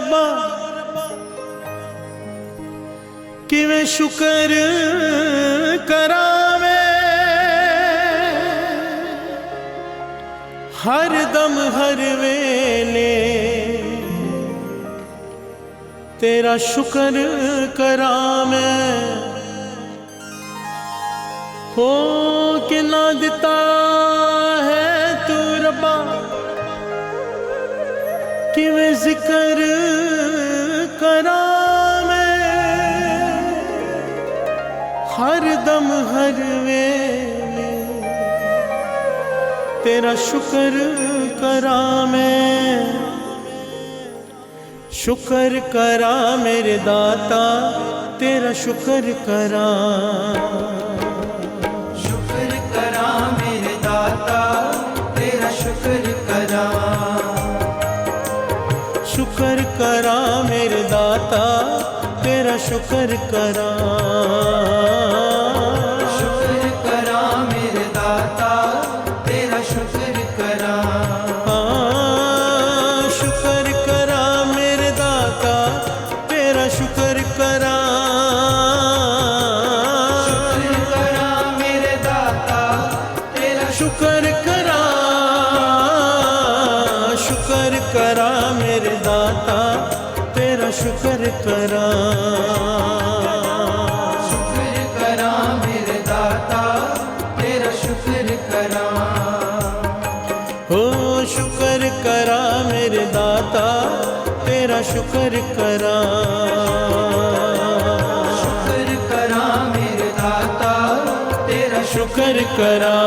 रब्बा किवें शुक्र करां मैं, हर दम हर वेले तेरा शुक्र करां मैं। हो कि ना दिता है तू रब्बा किवें जिक्र करां मैं, हर दम हर वेले तेरा शुक्र करां मैं। शुक्र करा मेरे दाता तेरा शुक्र करां, शुक्र करा मेरे दाता तेरा शुक्र करा, शुक्र करा मेरे दाता तेरा शुक्र करां, शुक्र करा मेरे दाता तेरा शुक्र करा, शुक्र करा मेरे दाता तेरा शुक्र करां, शुक्र करा मेरे दाता तेरा शुक्र करां, शुक्र करा मेरे दाता तेरा शुक्र करां, शुक्र करा मेरे दाता तेरा शुक्र करा, हो शुक्र करा मेरे दाता तेरा शुक्र करां, शुक्र करा मेरे दाता तेरा शुक्र करां।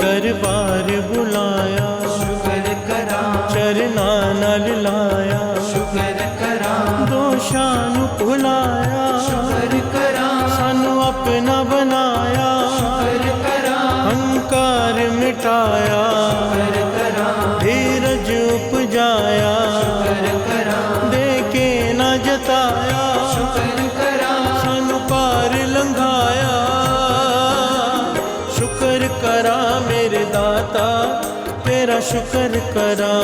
दरबार बुलाया शुक्र करा, चरना नल लाया, शुक्र करा, दोषां नूं भुलाया, शुक्र करा, सानू अपना बनाया, शुक्र करा, अहंकार मिटाया, शुक्र करा, धीरज उपजाया, शुक्र करा, दे के ना जताया, शुक्र करा, सानू पार लंघाया। शुक्र करा मेरे दाता तेरा शुक्र करां,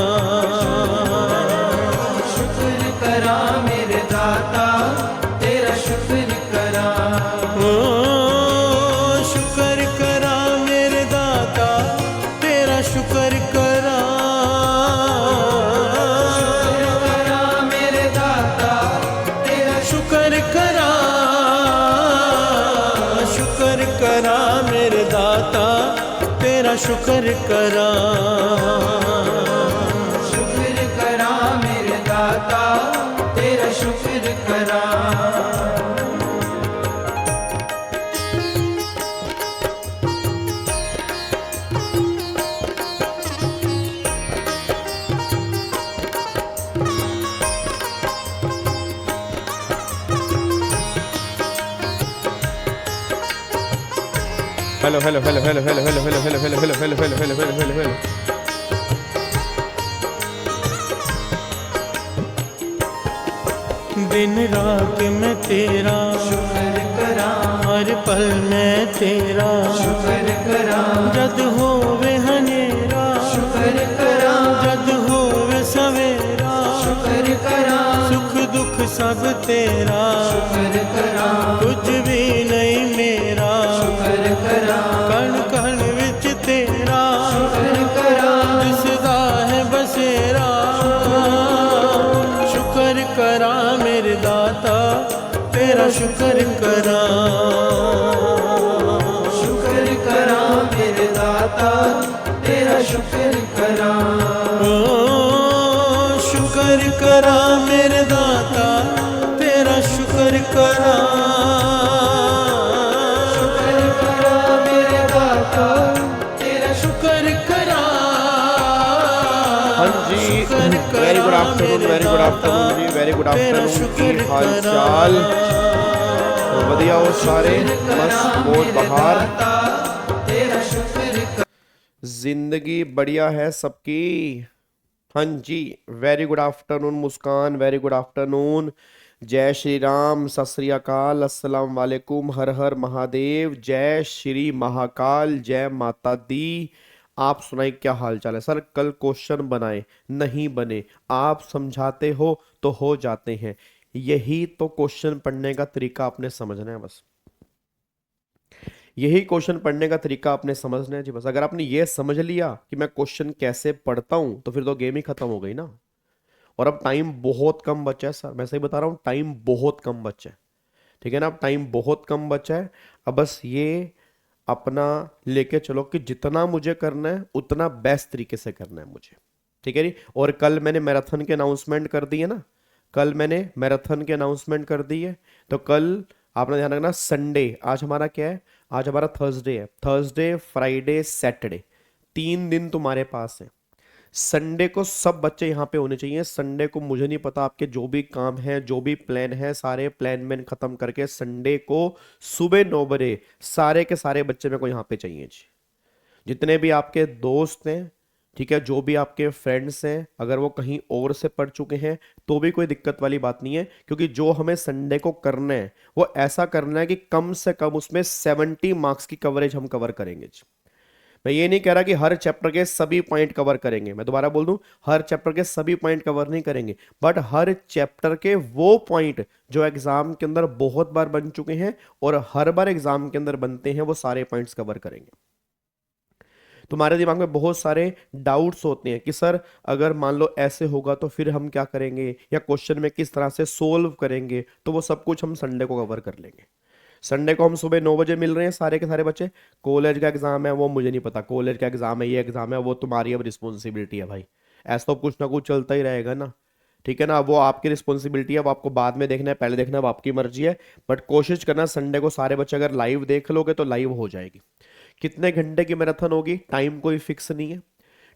शुक्र करा मेरे दाता तेरा शुक्र करा, ओ शुक्र करा मेरे दाता तेरा शुक्र करां, शुक्र करा मेरे दाता तेरा शुक्र करां, शुक्र करा मेरे दाता तेरा शुक्र करां, शुक्र करा मेरे दाता तेरा शुक्र करा, hello hello hello hello hello hello hello hello hello hello hello hello hello hello hello hello. दिन रात मैं तेरा शुक्र करा, हर पल मैं तेरा, शुक्र करा, जद होवे हनेरा, शुक्र करा, जद होवे सवेरा, शुक्र करा, सुख दुख सब तेरा, शुक्र करा, कुछ भी नहीं मेरा, शुक्र करा, कण कण विच तेरा, शुक्र करा, दिसदा है बसेरा। शुक्र करा मेरे दाता तेरा शुक्र करां, शुक्र करा मेरे दाता तेरा शुक्र करा, ओ शुक्र करा मेरे दाता तेरा शुक्र करां, शुक्र करा मेरे दाता तेरा शुक्र करा, हाँ जी। करा good afternoon, very good afternoon जी, वेरी गुड आफ्टरनून। की हाल चाल? तो बढ़िया हो सारे, मस्त मौज बहार, तेरा शुक्र जिंदगी बढ़िया है सबकी। हाँ जी, वेरी गुड आफ्टरनून मुस्कान, वेरी गुड आफ्टरनून। जय श्री राम, सत श्री अकाल, अस्सलाम वालेकुम, हर हर महादेव, जय श्री महाकाल, जय माता दी। आप सुनाई क्या हाल चाल है सर? कल क्वेश्चन बनाए नहीं बने, आप समझाते हो हो जाते हैं। यही तो क्वेश्चन पढ़ने का तरीका आपने समझना है बस। यही क्वेश्चन पढ़ने का तरीका आपने समझना है जी बस। अगर आपने ये समझ लिया कि मैं क्वेश्चन कैसे पढ़ता हूं तो फिर तो गेम ही खत्म हो गई ना। और अब टाइम बहुत कम बचा है सर, मैं सही बता रहा हूं, टाइम बहुत कम बचा है। ठीक है ना, अब टाइम बहुत कम बचा है। अब बस ये अपना लेके चलो कि जितना मुझे करना है उतना बेस्ट तरीके से करना है मुझे। ठीक है जी। और कल मैंने मैराथन के अनाउंसमेंट कर दिए ना, कल मैंने मैराथन के अनाउंसमेंट कर दी है। तो कल आपने ध्यान रखना, संडे, आज हमारा क्या है? आज हमारा थर्सडे है। थर्सडे, फ्राइडे, सैटरडे, 3 दिन तुम्हारे पास है। संडे को सब बच्चे यहाँ पे होने चाहिए। संडे को मुझे नहीं पता, आपके जो भी काम है, जो भी प्लान है, सारे प्लान मैन खत्म करके संडे को सुबह 9 बजे सारे के सारे बच्चे मेरे को यहाँ पे चाहिए जी। जितने भी आपके दोस्त हैं, ठीक है, जो भी आपके फ्रेंड्स हैं, अगर वो कहीं और से पढ़ चुके हैं तो भी कोई दिक्कत वाली बात नहीं है, क्योंकि जो हमें संडे को करना है वो ऐसा करना है कि कम से कम उसमें 70 मार्क्स की कवरेज हम कवर करेंगे जी। मैं ये नहीं कह रहा कि हर चैप्टर के सभी पॉइंट कवर करेंगे, मैं दोबारा बोल दूं, हर चैप्टर के सभी पॉइंट कवर नहीं करेंगे, बट हर चैप्टर के वो पॉइंट जो एग्जाम के अंदर बहुत बार बन चुके हैं और हर बार एग्जाम के अंदर बनते हैं, वो सारे पॉइंट्स कवर करेंगे। तुम्हारे दिमाग में बहुत सारे डाउट्स होते हैं कि सर अगर मान लो ऐसे होगा तो फिर हम क्या करेंगे, या क्वेश्चन में किस तरह से सोल्व करेंगे, तो वो सब कुछ हम संडे को कवर कर लेंगे। संडे को हम सुबह 9 बजे मिल रहे हैं सारे के सारे बच्चे। कॉलेज का एग्जाम है वो मुझे नहीं पता, कॉलेज का एग्जाम है, ये एग्जाम है, वो तुम्हारी अब रिस्पॉन्सिबिलिटी है भाई। ऐसा तो कुछ ना कुछ चलता ही रहेगा ना। ठीक है ना, वो आपकी रिस्पॉन्सिबिलिटी है, वो आपको बाद में देखना है, पहले देखना है, वो आपकी मर्जी है। बट कोशिश करना संडे को सारे बच्चे अगर लाइव देख लोगे तो लाइव हो जाएगी। कितने घंटे की मैराथन होगी, टाइम कोई फिक्स नहीं है,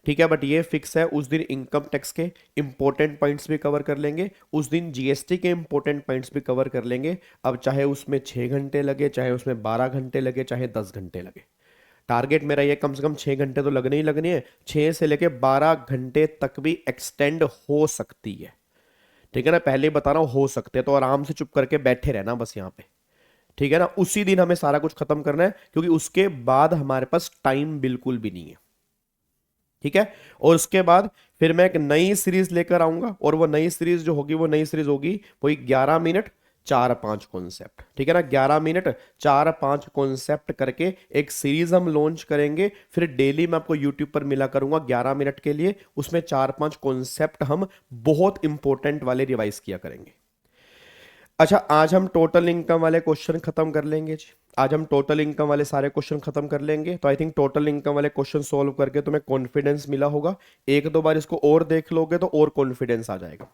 ठीक है, बट ये फिक्स है उस दिन इनकम टैक्स के इंपॉर्टेंट पॉइंट्स भी कवर कर लेंगे, उस दिन जीएसटी के इंपॉर्टेंट पॉइंट्स भी कवर कर लेंगे। अब चाहे उसमें 6 घंटे लगे, चाहे उसमें 12 घंटे लगे, चाहे 10 घंटे लगे, टारगेट मेरा ये कम से कम 6 घंटे तो लगने ही लगने हैं। 6 से लेके 12 घंटे तक भी एक्सटेंड हो सकती है। ठीक है ना, पहले ही बता रहा हूं हो सकते हैं, तो आराम से चुप करके बैठे रहना बस यहाँ पे। ठीक है ना, उसी दिन हमें सारा कुछ खत्म करना है, क्योंकि उसके बाद हमारे पास टाइम बिल्कुल भी नहीं है। ठीक है, और उसके बाद फिर मैं एक नई सीरीज लेकर आऊंगा, और वो नई सीरीज जो होगी, वो नई सीरीज होगी वही 11 मिनट 4-5 कॉन्सेप्ट। ठीक है ना, 11 मिनट 4-5 कॉन्सेप्ट करके एक सीरीज हम लॉन्च करेंगे। फिर डेली मैं आपको यूट्यूब पर मिला करूंगा 11 मिनट के लिए, उसमें 4-5 कॉन्सेप्ट हम बहुत इंपॉर्टेंट वाले रिवाइज किया करेंगे। अच्छा, आज हम टोटल इनकम वाले क्वेश्चन खत्म कर लेंगे जी। आज हम टोटल इनकम वाले सारे क्वेश्चन खत्म कर लेंगे। तो आई थिंक टोटल इनकम वाले क्वेश्चन सॉल्व करके तुम्हें कॉन्फिडेंस मिला होगा। 1-2 बार इसको और देख लोगे तो और कॉन्फिडेंस आ जाएगा।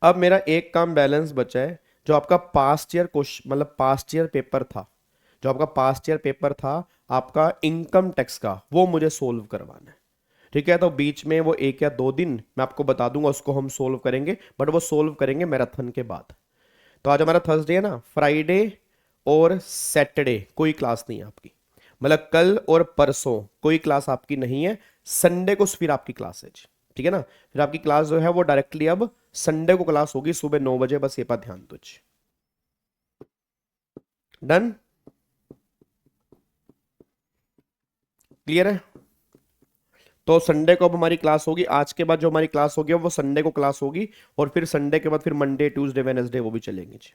अब मेरा एक काम बैलेंस बचा है, जो आपका पास्ट ईयर क्वेश्चन, मतलब पास्ट ईयर पेपर था, जो आपका पास्ट ईयर पेपर था आपका इनकम टैक्स का, वो मुझे सोल्व करवाना है। ठीक है, तो बीच में वो 1 या 2 दिन मैं आपको बता दूंगा, उसको हम सोल्व करेंगे, बट वो सोल्व करेंगे मैराथन के बाद। तो आज हमारा थर्सडे है ना, फ्राइडे और सैटरडे कोई क्लास नहीं है आपकी, मतलब कल और परसों कोई क्लास आपकी नहीं है। संडे को फिर आपकी क्लास है जी। ठीक है ना, फिर आपकी क्लास जो है वो डायरेक्टली अब संडे को क्लास होगी सुबह 9 बजे, बस ये पर ध्यान दो जी। डन, क्लियर है? तो संडे को अब हमारी क्लास होगी, आज के बाद जो हमारी क्लास होगी वो संडे को क्लास होगी, और फिर संडे के बाद फिर मंडे, ट्यूसडे, वेडनेसडे वो भी चलेंगे जी।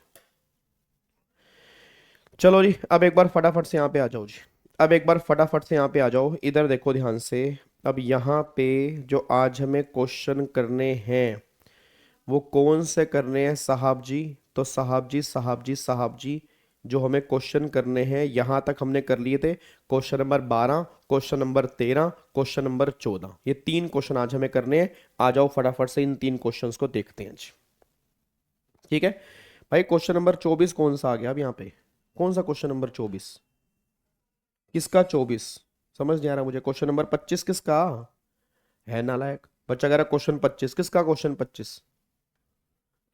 चलो जी, अब एक बार फटाफट से यहाँ पे आ जाओ जी। अब एक बार फटाफट से यहाँ पे आ जाओ, इधर देखो ध्यान से। अब यहाँ पे जो आज हमें क्वेश्चन करने हैं वो कौन से करने हैं साहब जी? तो साहब जी, साहब जी, साहब जी, जो हमें क्वेश्चन करने हैं यहाँ तक हमने कर लिए थे। Question number 12, question number 13, question number 14, ये 3 क्वेश्चन आज हमें करने हैं। आ जाओ फटाफट से इन 3 क्वेश्चंस को देखते हैं जी। ठीक है भाई, क्वेश्चन नंबर 24 कौन सा आ गया अब यहाँ पे? कौन सा क्वेश्चन नंबर 24? किसका 24 समझ नहीं आ रहा मुझे। क्वेश्चन नंबर 25 किसका है नालायक? बच्चा कह रहा क्वेश्चन 25, किसका क्वेश्चन 25?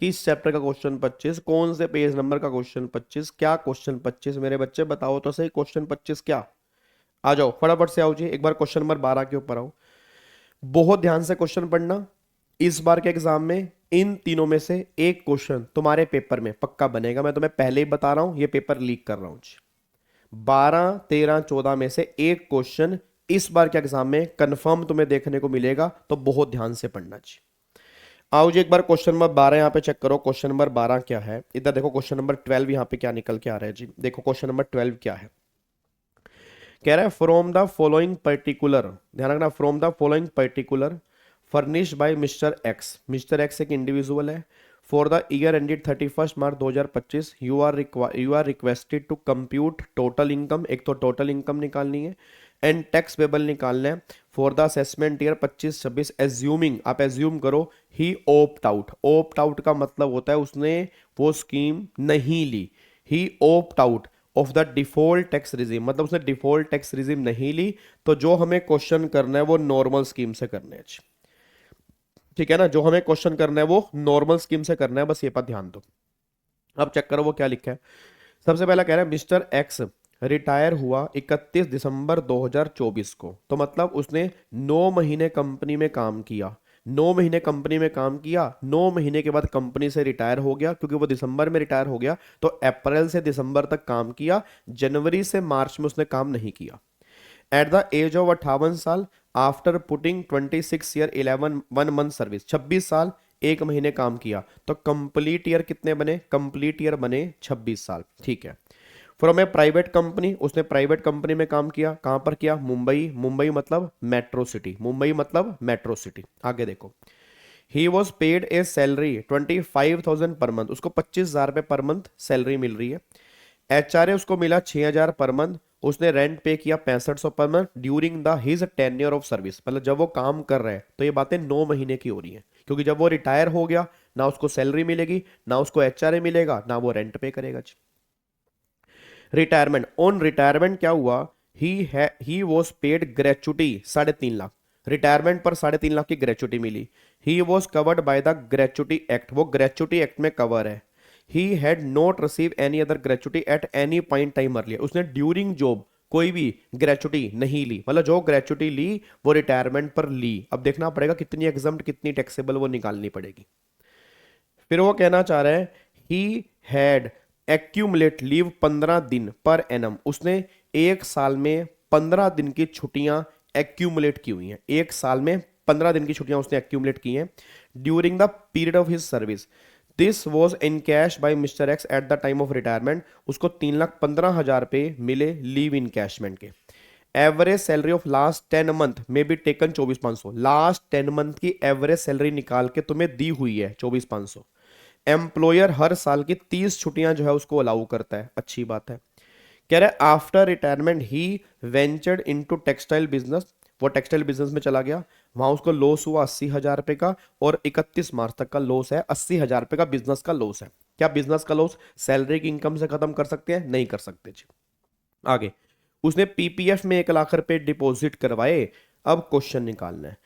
किस चैप्टर का क्वेश्चन 25? कौन से पेज नंबर का क्वेश्चन 25? क्या क्वेश्चन 25 मेरे बच्चे बताओ तो सही, क्वेश्चन 25 क्या? आ जाओ फटाफट से आओ जी, एक बार क्वेश्चन नंबर 12 के ऊपर आओ। बहुत ध्यान से क्वेश्चन पढ़ना। इस बार के एग्जाम में इन तीनों में से एक क्वेश्चन तुम्हारे पेपर में पक्का बनेगा, मैं तुम्हें पहले ही बता रहा हूं, ये पेपर लीक कर रहा हूं जी। 12, 13, 14 में से एक क्वेश्चन इस बार के एग्जाम में कंफर्म तुम्हें देखने को मिलेगा, तो बहुत ध्यान से पढ़ना जी। आओ जी एक बार क्वेश्चन नंबर 12 यहां पे चेक करो। क्वेश्चन नंबर 12 क्या है? इधर देखो क्वेश्चन नंबर 12 यहां पे क्या निकल के आ रहा है जी। देखो क्वेश्चन नंबर 12 क्या है, कह रहा है फ्रॉम द फॉलोइंग पर्टिकुलर, ध्यान रखना, from the following particular furnished by mister X. Mister X एक इंडिविजुअल है। For the year ended 31 March 2025 you are requested to compute total income, एक तो टोटल इनकम निकालनी है एंड टैक्स पेबल निकालना है for the assessment year 25-26। Assuming, आप assume करो he opt out. Opt out का मतलब होता है उसने वो स्कीम नहीं ली। He opt out of the default tax regime, मतलब उसने डिफॉल्ट टैक्स रिजीम नहीं ली। तो जो हमें क्वेश्चन करना है वो नॉर्मल स्कीम से करना है, ठीक है ना? जो हमें क्वेश्चन करना है वो नॉर्मल स्कीम से करना है, बस ये पर ध्यान दो। अब चेक करो वो क्या लिखा है। सबसे पहला कह रहा है मिस्टर एक्स रिटायर हुआ 31 दिसंबर 2024 को, तो मतलब उसने 9 महीने कंपनी में काम किया। 9 महीने कंपनी में काम किया, 9 महीने के बाद कंपनी से रिटायर हो गया, क्योंकि वो दिसंबर में रिटायर हो गया तो अप्रैल से दिसंबर तक काम किया, जनवरी से मार्च में उसने काम नहीं किया। एट द एज ऑफ 58 साल after putting 26 year 11 1 month service, 26 साल 1 महीने काम किया, तो कंप्लीट ईयर कितने बने? कंप्लीट ईयर बने 26 साल, ठीक है। फ्रॉम ए प्राइवेट कंपनी, उसने प्राइवेट कंपनी में काम किया। कहां पर किया? मुंबई। मुंबई मतलब मेट्रो सिटी, मुंबई मतलब मेट्रो सिटी। आगे देखो, ही was paid A salary 25,000 per month, उसको 25,000 रुपये पर मंथ सैलरी मिल रही है। एचआरए उसको मिला 6,000 पर मंथ, उसने रेंट पे किया 6500 per month during the his tenure of service, मतलब जब वो काम कर रहे हैं। तो ये बातें 9 महीने की हो रही है, क्योंककि जब वो रिटायर हो गया ना उसको सैलरी मिलेगी, ना उसको एचआरए मिलेगा, ना वो रेंट पे करेगा। रिटायरमेंट, ऑन रिटायरमेंट क्या हुआ? He was paid gratuity 3.5 lakh, retirement पर 3.5 लाख की ग्रेचुटी मिली। He was covered by the gratuity act, वो ग्रेचुटी एक्ट में कवर है। He had not receive any other gratuity at any point time earlier, उसने during job कोई भी ग्रेचुटी नहीं ली, मतलब जो ग्रेचुटी ली वो रिटायरमेंट पर ली। अब देखना पड़ेगा कितनी एग्जम्प्ट कितनी टैक्सेबल वो निकालनी पड़ेगी। फिर वो कहना चाह रहा है ही हैड एक्यूमुलेट लीव 15 दिन पर एनम, उसने एक साल में 15 दिन की छुट्टियां एक्यूमुलेट की हुई हैं। एक साल में 15 दिन की छुट्टियां उसने एक्यूमुलेट की हैं during the period of his service. This was in cash by mister x at the time of retirement, उसको 3,15,000 रुपये मिले लीव इनकैशमेंट के। Average salary of last 10 month में भी टेकन 24,500, लास्ट 10 मंथ की एवरेज सैलरी निकाल के तुम्हें दी हुई है 24,500। एम्प्लॉयर हर साल की 30 छुट्टियां जो है उसको अलाउ करता है, अच्छी बात है। कह रहे आफ्टर रिटायरमेंट ही वेंचर्ड इनटू टेक्सटाइल बिजनेस, वो टेक्सटाइल बिजनेस में चला गया, वहां उसको लॉस हुआ 80,000 रुपए का, और 31 मार्च तक का लॉस है। 80,000 रुपए का बिजनेस का लॉस है। क्या बिजनेस का लॉस सैलरी की इनकम से खत्म कर सकते हैं? नहीं कर सकते जी। आगे, उसने पीपीएफ में 1 लाख रुपए डिपॉजिट करवाए। अब क्वेश्चन निकालना है।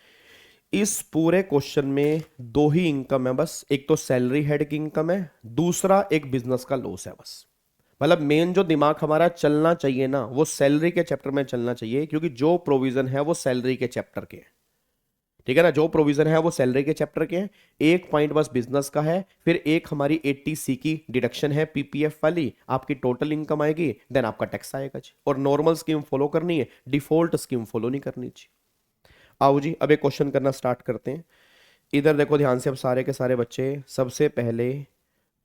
इस पूरे क्वेश्चन में 2 ही इनकम है बस, एक तो सैलरी हेड की इनकम है, दूसरा एक बिजनेस का लॉस है बस। मतलब मेन जो दिमाग हमारा चलना चाहिए ना वो सैलरी के चैप्टर में चलना चाहिए, क्योंकि जो प्रोविजन है वो सैलरी के चैप्टर के हैं, ठीक है ना? जो प्रोविजन है वो सैलरी के चैप्टर के हैं। एक पॉइंट बस बिजनेस का है, फिर एक हमारी 80C की डिडक्शन है पीपीएफ वाली, आपकी टोटल इनकम आएगी, देन आपका टैक्स आएगा जी। और नॉर्मल स्कीम फॉलो करनी है, डिफॉल्ट स्कीम फॉलो नहीं करनी जी। आओ जी अब एक क्वेश्चन करना स्टार्ट करते हैं। इधर देखो ध्यान से, अब सारे के सारे बच्चे सबसे पहले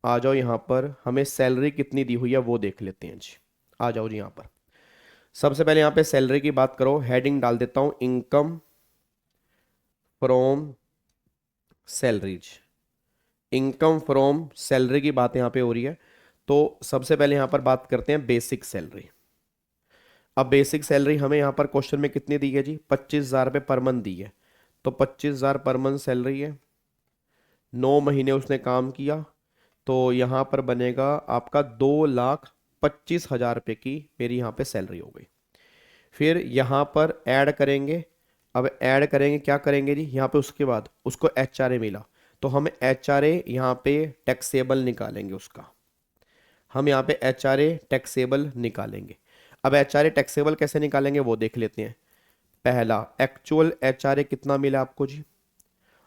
आ जाओ यहाँ पर, हमें सैलरी कितनी दी हुई है वो देख लेते हैं जी। आ जाओ जी यहाँ पर, सबसे पहले यहाँ पे सैलरी की बात करो, हेडिंग डाल देता हूँ income from salaries. Income from salary की बात यहाँ पे हो रही है, तो सबसे पहले यहाँ पर बात करते हैं बेसिक सैलरी। अब बेसिक सैलरी हमें यहाँ पर क्वेश्चन में कितनी दी है जी? 25,000 रुपये पर मंथ दी है, तो 25,000 पर मंथ सैलरी है। 9 महीने उसने काम किया, तो यहाँ पर बनेगा आपका 2,25,000 रुपये की मेरी यहाँ पे सैलरी हो गई। फिर यहाँ पर ऐड करेंगे अब ऐड करेंगे, क्या करेंगे जी, यहाँ पे उसके बाद उसको HRA मिला तो हम HRA यहाँ पे टैक्सेबल निकालेंगे उसका, हम यहाँ पे HRA टैक्सेबल निकालेंगे। अब HRA टैक्सेबल कैसे निकालेंगे वो देख लेते हैं। पहला, एक्चुअल HRA कितना मिला आपको जी,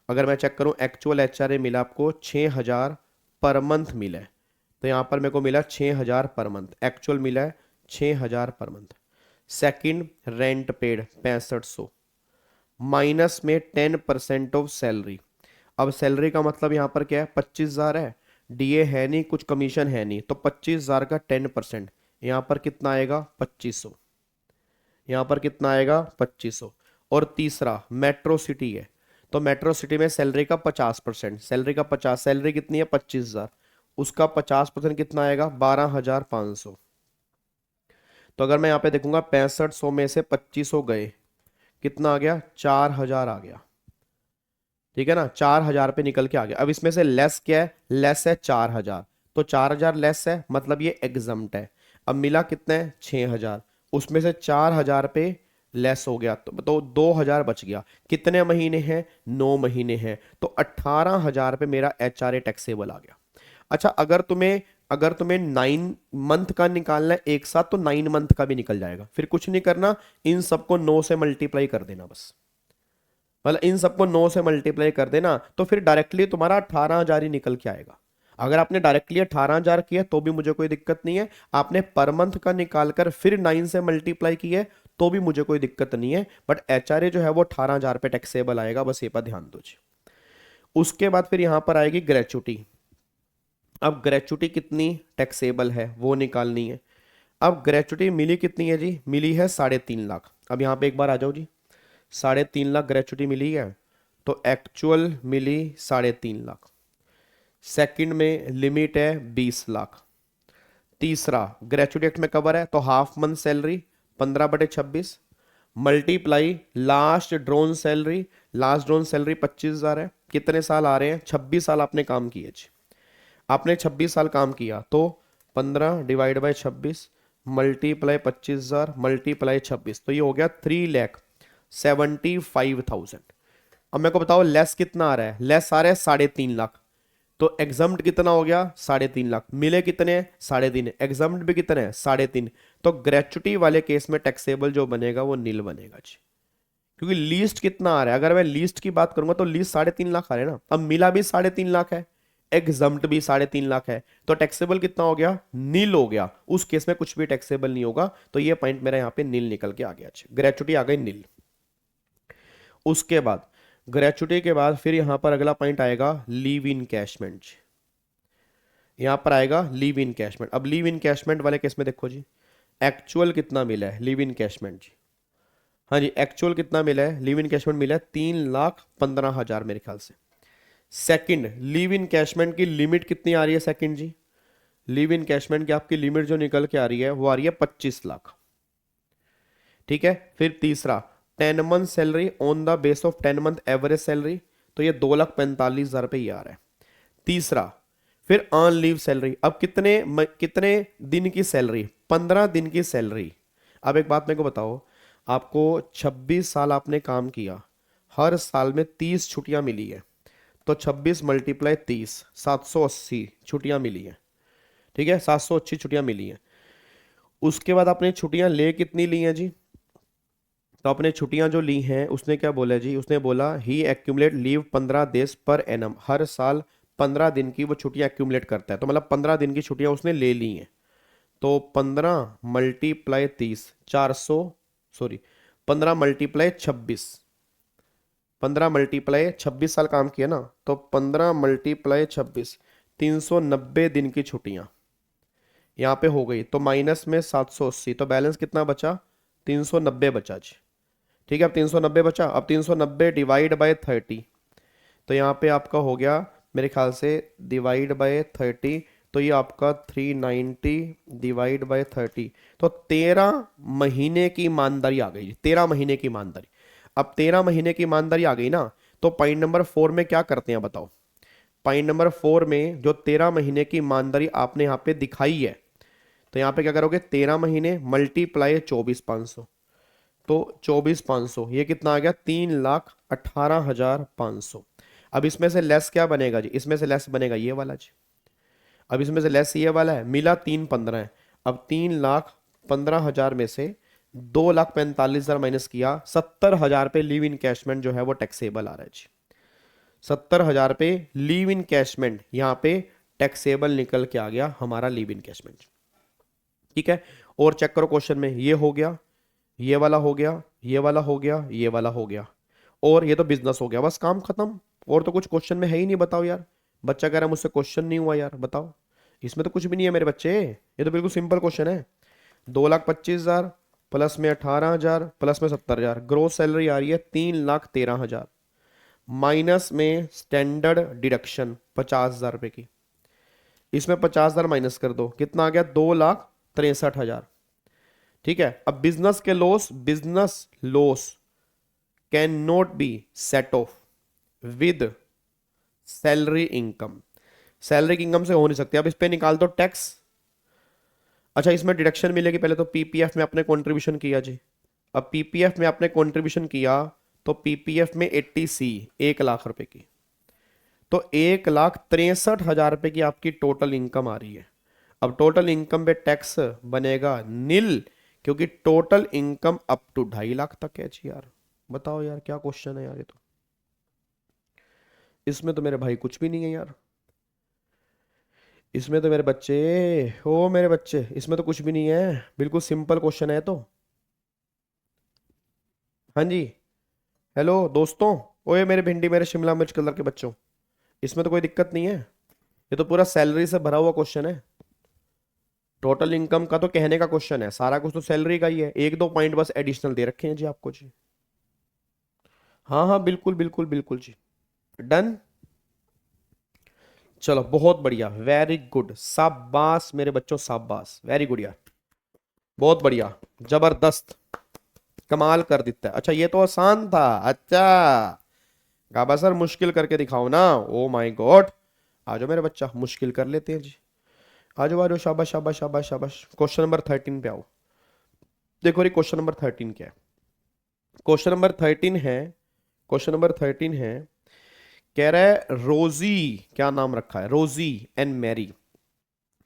अगर मैं चेक करूं एक्चुअल HRA मिला आपको 6000 पर मंथ मिला है, तो यहाँ पर मेरे को मिला 6000 पर मंथ, एक्चुअल मिला है 6000 per month. Second, rent paid 6500 minus में 10% ऑफ सैलरी। अब सैलरी का मतलब यहाँ पर क्या है, 25000 है, DA है नहीं, कुछ कमीशन है नहीं, तो 25000 का 10% यहाँ पर कितना आएगा 2500, यहाँ पर कितना आएगा 2500। और तीसरा, मेट्रो सिटी है तो मेट्रो सिटी में सैलरी का 50%, सैलरी का 50, सैलरी कितनी है 25000, उसका 50% कितना आएगा 12500। तो अगर मैं यहाँ पे देखूंगा 6500 में से 2500 गए, कितना आ गया 4000 आ गया, ठीक है ना, 4000 पे निकल के आ गया। अब इसमें से लेस क्या है, लेस है 4000, तो 4000 लेस है मतलब ये एग्जम्प्ट है। अब मिला कितना है 6000, उसमें से 4000 पे लेस हो गया तो 2000 बच गया। कितने महीने हैं, 9 महीने हैं, तो 18000 पे मेरा HRA टैक्सेबल आ गया। अच्छा, अगर तुम्हें 9 मंथ का निकालना है एक साथ तो 9 मंथ का भी निकल जाएगा, फिर कुछ नहीं करना, इन सबको 9 से मल्टीप्लाई कर देना बस, मतलब इन सबको 9 से मल्टीप्लाई कर देना तो फिर डायरेक्टली तुम्हारा 18000 ही निकल के आएगा। अगर आपने डायरेक्टली 18000 किया तो भी मुझे कोई दिक्कत नहीं है, आपने पर मंथ का निकालकर फिर 9 से मल्टीप्लाई किया तो भी मुझे कोई दिक्कत नहीं है, बट HRA जो है वो 18000 पे टैक्सेबल आएगा, बस ये पर ध्यान दो जी। उसके बाद फिर यहां पर आएगी ग्रेचुटी। अब ग्रेचुटी कितनी टैक्सेबल है वो निकालनी है। अब ग्रेचुटी मिली कितनी है जी, मिली है 3.5 लाख। अब यहाँ पे एक बार आ जाओ जी, 3.5 लाख ग्रेचुटी मिली है, तो एक्चुअल मिली 3.5 लाख। सेकंड में लिमिट है 20 लाख। तीसरा, ग्रेचुटी एक्ट में कवर है तो half month salary 15/26 multiply last drone salary, last drone salary 25000 है, कितने साल आ रहे हैं 26 साल आपने काम किए जी, आपने 26 साल काम किया तो 15/26 मल्टीप्लाई 25000 मल्टीप्लाई 26, तो ये हो गया 3,75,000। अब मेरे को बताओ लेस कितना आ रहा है, लेस आ रहा है 3.5 लाख, तो एग्जाम्ड कितना हो गया 3.5 लाख, मिले कितने 3.5, एग्जाम्ड भी कितने हैं 3.5, तो ग्रेचुटी वाले केस में टैक्सेबल जो बनेगा वो नील बनेगा जी, क्योंकि लीस्ट कितना आ रहा है, अगर मैं लीस्ट की बात करूंगा तो लीस्ट 3.5 लाख आ रहा है ना, अब मिला भी 3.5 लाख है, एग्जम्प्ट भी 3.5 लाख है, तो टैक्सेबल कितना हो गया नील हो गया, उस केस में कुछ भी टैक्सेबल नहीं होगा, तो ये पॉइंट मेरा यहाँ पे नील निकल के आ गया, ग्रेचुटी आ गई नील। उसके बाद ग्रेचुटी के बाद फिर यहां पर अगला पॉइंट आएगा लीव इन कैशमेंट, यहां पर आएगा लीव इन कैशमेंट। अब लीव इन कैशमेंट वाले केस में देखो जी, एक्चुअल कितना मिला है लीव इन कैशमेंट जी, हाँ जी एक्चुअल कितना मिला है लीव इन कैशमेंट मिला है 3,15,000 मेरे ख्याल से। सेकंड, लीव इन कैशमेंट की लिमिट कितनी आ रही है सेकंड जी, लीव इन कैशमेंट की आपकी लिमिट जो निकल के आ रही है वो आ रही है 25 लाख, ठीक है। फिर तीसरा, 10 month salary on the base of 10 month average salary, तो ये 2,45,000 रुपये ही आ रहा है। तीसरा, फिर ऑन लीव सैलरी, अब कितने दिन की सैलरी, 15 दिन की सैलरी। अब एक बात मेरे को बताओ, आपको 26 साल आपने काम किया, हर साल में 30 छुट्टियां मिली है, तो 26 मल्टीप्लाई 30, 780 छुट्टियां मिली है, ठीक है 780 छुट्टियां मिली हैं। उसके बाद आपने छुट्टियां ले कितनी ली हैं जी, तो आपने छुट्टियां जो ली हैं उसने क्या बोला जी, उसने बोला he accumulate leave 15 days per annum, हर साल 15 दिन की वो छुट्टियां एक्यूमुलेट करता है, तो मतलब 15 दिन की छुट्टियां उसने ले ली हैं, तो 15 मल्टीप्लाई 30 400 सॉरी 15 मल्टीप्लाई 26, 15 मल्टीप्लाई 26 साल काम किया ना, तो 15 मल्टीप्लाई 26 390 दिन की छुट्टियां यहाँ पे हो गई, तो माइनस में 780, तो बैलेंस कितना बचा 390 बचा जी, ठीक है। अब 390 बचा, अब 390 डिवाइड बाय 30, तो यहाँ पे आपका हो गया मेरे ख्याल से डिवाइड बाय 30, तो ये आपका 390 डिवाइड बाय 30, तो 13 महीने की ईमानदारी आ गई, 13 महीने की ईमानदारी। अब 13 महीने की ईमानदारी आ गई ना, तो पॉइंट नंबर 4 में क्या करते हैं बताओ, पॉइंट नंबर 4 में जो 13 महीने की ईमानदारी आपने यहाँ पे दिखाई है, तो यहाँ पे क्या करोगे 13 महीने मल्टीप्लाई 24,500, तो 24,500, ये कितना आ गया 3,18,500। अब इसमें से लेस क्या बनेगा जी, इसमें से लेस बनेगा ये वाला जी। अब इसमें से लेस ये वाला है, मिला 3,15 है। अब 3,15,000 में से 2,45,000 माइनस किया, 70,000 पे लिव इन कैशमेंट जो है वो टैक्सेबल आ रहा है जी। 70,000 पे लीव इन कैशमेंट यहाँ पे टैक्सेबल निकल के आ गया हमारा लीव इन कैशमेंट। ठीक है, और चेक करो क्वेश्चन में, ये हो गया, ये वाला हो गया, ये वाला हो गया, ये वाला हो गया, और ये तो बिजनेस हो गया, बस काम खत्म। और तो कुछ क्वेश्चन में है ही नहीं, बताओ यार। बच्चा कह रहा है मुझसे क्वेश्चन नहीं हुआ यार, बताओ। इसमें तो कुछ भी नहीं है मेरे बच्चे, ये तो बिल्कुल सिंपल क्वेश्चन है। 2,25,000 प्लस में 18,000 प्लस में 70,000, ग्रोस सैलरी आ रही है 3,13,000, माइनस में स्टैंडर्ड डिडक्शन 50,000 रुपए की, इसमें 50,000 माइनस कर दो, कितना आ गया 2,63,000। ठीक है, अब business loss can not be set of with salary income. Salary की इनकम से हो नहीं सकती। अब इस पे निकाल दो टैक्स। अच्छा, इसमें डिडक्शन मिलेगी, पहले तो पीपीएफ में आपने कंट्रीब्यूशन किया जी। अब पीपीएफ में आपने कंट्रीब्यूशन किया तो पीपीएफ में 80C 1,00,000 रुपए की, तो 1,63,000 रुपए की आपकी टोटल इनकम आ रही है। अब टोटल इनकम पे टैक्स बनेगा नील, क्योंकि total income up to 2.5 lakh तक है जी। यार बताओ यार, क्या क्वेश्चन है यार ये तो। इसमें तो मेरे भाई कुछ भी नहीं है यार, इसमें तो मेरे बच्चे, हो मेरे बच्चे, इसमें तो कुछ भी नहीं है, बिल्कुल सिंपल क्वेश्चन है तो। हाँ जी, हेलो दोस्तों, ओए मेरे भिंडी, मेरे शिमला मिर्च कलर के बच्चों, इसमें तो कोई दिक्कत नहीं है, ये तो पूरा सैलरी से भरा हुआ क्वेश्चन है। टोटल इनकम का तो कहने का क्वेश्चन है, सारा कुछ तो सैलरी का ही है, एक दो पॉइंट बस एडिशनल दे रखे हैं जी आपको जी। हाँ हाँ, बिल्कुल बिल्कुल बिल्कुल जी, डन। चलो बहुत बढ़िया, वेरी गुड, शाबाश मेरे बच्चों, शाबाश, वेरी गुड यार, बहुत बढ़िया, जबरदस्त, कमाल कर देता है। अच्छा ये तो आसान था, अच्छा गाबा सर मुश्किल करके दिखाओ ना, ओ माय गॉड। आ जाओ मेरे बच्चा, मुश्किल कर लेते हैं जी, आ जाओ आ जाओ, शाबाश शाबाश शाबाश शाबाश। क्वेश्चन नंबर 13 पे आओ। देखो ये क्वेश्चन नंबर 13 क्या है। क्वेश्चन नंबर 13 है, क्वेश्चन नंबर 13 है, कह रहा है रोजी, क्या नाम रखा है, Rosie and Mary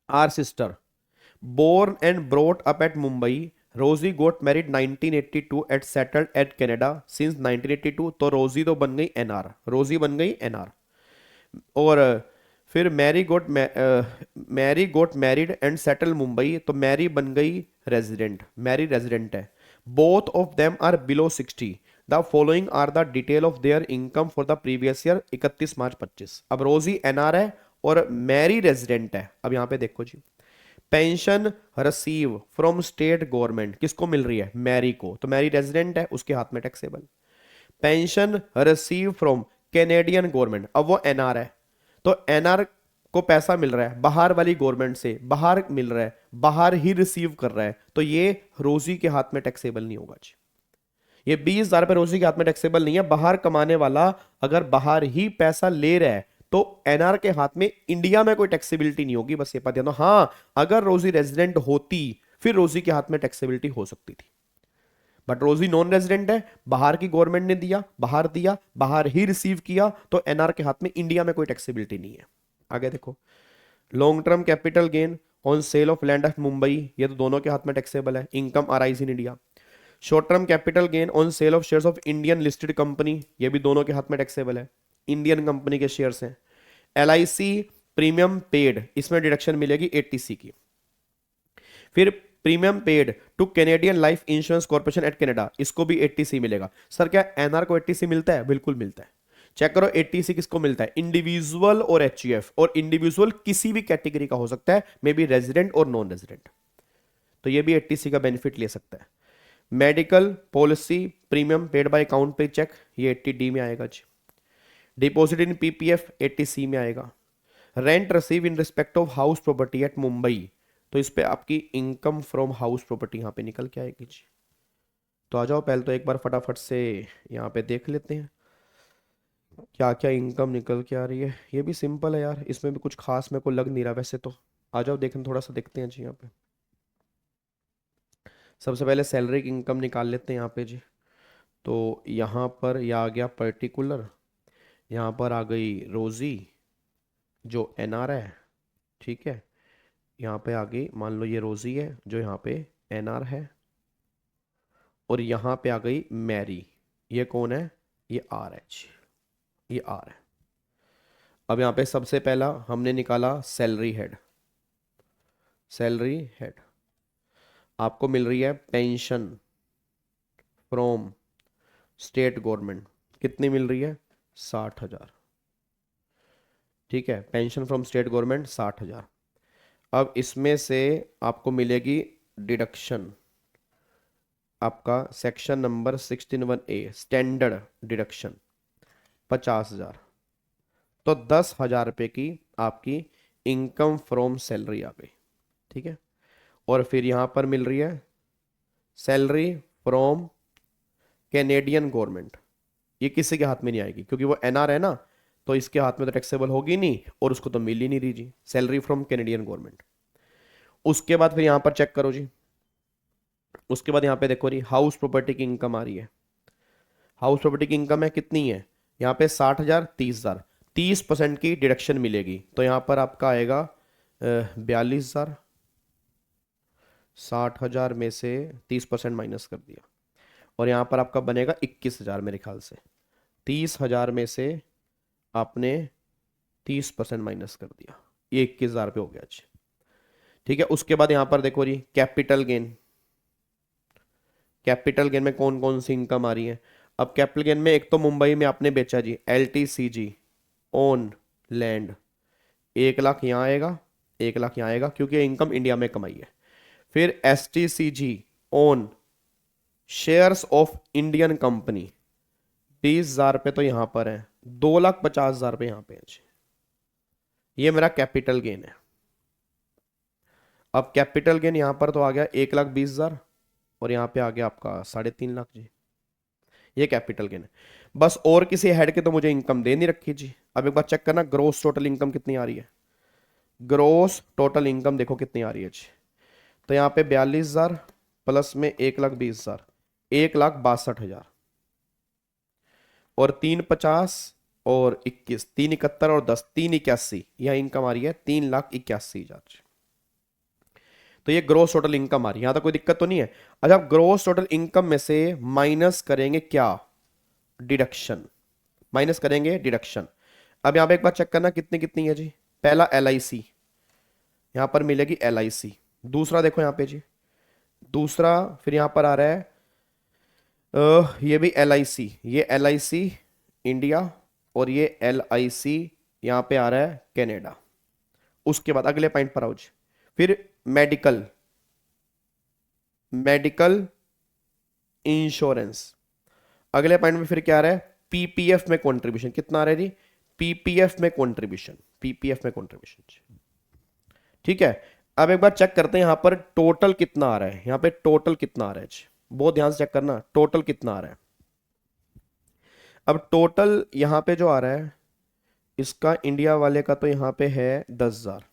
are sister, born and brought up at Mumbai. Rosie got married 1982 at settled at Canada since 1982। तो रोजी तो बन गई एनआर, रोजी बन गई एनआर। और फिर Mary got married and settle Mumbai, तो मैरी बन गई रेजिडेंट, मैरी रेजिडेंट है। Both of them are below 60। The following are the detail of their income for the previous year 31 March 25। अब रोजी एनआर है और मैरी रेजिडेंट है। अब यहां पे देखो जी, pension receive from state government किसको मिल रही है, मैरी को, तो मैरी रेजिडेंट है, उसके हाथ में taxable. Pension receive from Canadian government, अब वो एनआर है, तो एनआर को पैसा मिल रहा है बाहर वाली गवर्नमेंट से, बाहर मिल रहा है, बाहर ही रिसीव कर रहा है, तो ये रोजी के हाथ में टैक्सेबल नहीं होगा जी। ये 20,000 रुपए रोजी के हाथ में टैक्सेबल नहीं है। बाहर कमाने वाला अगर बाहर ही पैसा ले रहा है तो एनआर के हाथ में इंडिया में कोई टैक्सेबिलिटी नहीं होगी, बस ये बात ध्यान। हाँ, अगर रोजी रेजिडेंट होती फिर रोजी के हाथ में टैक्सेबिलिटी हो सकती थी, बट रोजी नॉन रेजिडेंट है, बाहर की गवर्नमेंट ने दिया, बाहर ही रिसीव किया, तो एनआर के हाथ में इंडिया में कोई टैक्सेबिलिटी नहीं है। आगे देखो, long term capital gain on sale of land of Mumbai, ये तो दोनों के हाथ में टैक्सेबल है, income arise in India. Short term capital gain on sale of shares of Indian listed company, ये भी दोनों के हाथ में टैक्सेबल है, इंडियन कंपनी के शेयर्स हैं। एलआईसी प्रीमियम पेड, इसमें डिडक्शन मिलेगी 80C की। फिर premium paid to Canadian life insurance corporation at Canada, इसको भी 80C मिलेगा। सर क्या एनआर को 80C मिलता है? बिल्कुल मिलता है। चेक करो 80C किसको मिलता है, इंडिविजुअल और एचयूएफ, और इंडिविजुअल किसी भी कैटेगरी का हो सकता है, मे बी रेजिडेंट और नॉन रेजिडेंट, तो ये भी 80C का बेनिफिट ले सकता है। Medical policy premium paid by account पे चेक, ये 80D में आएगा जी। डिपॉजिट इन पीपीएफ 80C में आएगा। Rent receive in respect of house property eight Mumbai, तो इस पे आपकी इनकम फ्रॉम हाउस प्रॉपर्टी यहां पे निकल के आएगी जी। तो आ जाओ, पहले तो एक बार फटाफट से यहाँ पे देख लेते हैं क्या क्या इनकम निकल के आ रही है। ये भी सिंपल है यार, इसमें भी कुछ खास मेरे को लग नहीं रहा वैसे तो। आ जाओ देखने, थोड़ा सा देखते हैं जी यहाँ पे। सबसे पहले सैलरी की इनकम निकाल लेते हैं यहाँ पे जी। तो यहाँ पर यह आ गया पर्टिकुलर, यहाँ पर आ गई रोज़ी जो एनआर है, ठीक है। यहाँ पे आ गई, मान लो ये रोज़ी है जो यहाँ पे एनआर है, और यहाँ पे आ गई मैरी, ये कौन है, ये आर एच, ये आर है। अब यहाँ पे सबसे पहला हमने निकाला सैलरी हेड। सैलरी हेड आपको मिल रही है पेंशन फ्रॉम स्टेट गवर्नमेंट, कितनी मिल रही है, 60,000, ठीक है। Pension from state government 60,000। अब इसमें से आपको मिलेगी डिडक्शन, आपका section number 16(1)(a) standard deduction 50,000। तो 10,000 रुपये की आपकी इनकम फ्रॉम सैलरी आ गई, ठीक है। और फिर यहाँ पर मिल रही है सैलरी फ्रॉम कैनेडियन गवर्नमेंट, ये किसी के हाथ में नहीं आएगी क्योंकि वो एनआर है ना, तो इसके हाथ में तो टैक्सेबल होगी नहीं और उसको तो मिल ही नहीं रही जी, सैलरी फ्रॉम कैनेडियन गवर्नमेंट। उसके बाद फिर यहाँ पर चेक करो जी, उसके बाद यहाँ पे देखो जी हाउस प्रॉपर्टी की इनकम आ रही है। हाउस प्रॉपर्टी की इनकम है कितनी है, यहाँ पे 60,000, 30,000, 30% की डिडक्शन मिलेगी। तो यहाँ पर आपका आएगा 42,000, 60,000 में से 30% माइनस कर दिया, और यहाँ पर आपका बनेगा 21,000 मेरे ख्याल से। 30,000 में से आपने 30% माइनस कर दिया, ये 21,000 रुपये हो गया जी, ठीक है। उसके बाद यहाँ पर देखो G capital gain. Capital gain में कौन कौन सी इनकम आ रही है। अब कैपिटल गेन में एक तो मुंबई में आपने बेचा जी LTCG ओन लैंड, 1 लाख यहाँ आएगा, 1 लाख यहाँ आएगा क्योंकि ये इनकम इंडिया में कमाई है। फिर STCG own shares of Indian company, 20,000 रुपये तो यहाँ पर है, 2,50,000 रुपये यहाँ पे है जी, ये मेरा कैपिटल गेन है। अब कैपिटल गेन यहाँ पर तो आ गया 1,20,000 और यहाँ पे आ गया आपका 3.5 लाख जी, ये कैपिटल गेन है। बस और किसी हेड के तो मुझे इनकम दे नहीं रखी जी। अब एक बार चेक करना ग्रोस टोटल इनकम कितनी आ रही है। ग्रोस टोटल इनकम देखो कितनी आ रही है जी, तो यहाँ पे 42,000 प्लस में 1,20,000, 1,62,000, और 3,50 और 21, 3,71 और 10, 3,81, यह इनकम आ रही है 3,81,000। तो ये ग्रोस टोटल इनकम आ रही है, यहां तक कोई दिक्कत तो नहीं है। अच्छा, आप ग्रोस टोटल इनकम में से माइनस करेंगे क्या, डिडक्शन, माइनस करेंगे डिडक्शन। अब यहां पे एक बार चेक करना कितनी कितनी है जी। पहला LIC, यहां पर मिलेगी LIC। दूसरा देखो यहां पे जी, दूसरा फिर यहां पर आ रहा है ये भी LIC, ये LIC इंडिया, और ये LIC यहां पे आ रहा है कनाडा। उसके बाद अगले पॉइंट पर आओ जी, फिर मेडिकल, मेडिकल इंश्योरेंस। अगले पॉइंट में फिर क्या आ रहा है, PPF में कंट्रीब्यूशन कितना आ रहा है जी, PPF में कंट्रीब्यूशन, PPF में कंट्रीब्यूशन, ठीक है। अब एक बार चेक करते हैं यहां पर टोटल कितना आ रहा है, यहां पे टोटल कितना आ रहा है जी, बहुत ध्यान से चेक करना टोटल कितना आ रहा है। अब टोटल यहां पे जो आ रहा है इसका इंडिया वाले का तो यहां पे है 10,000,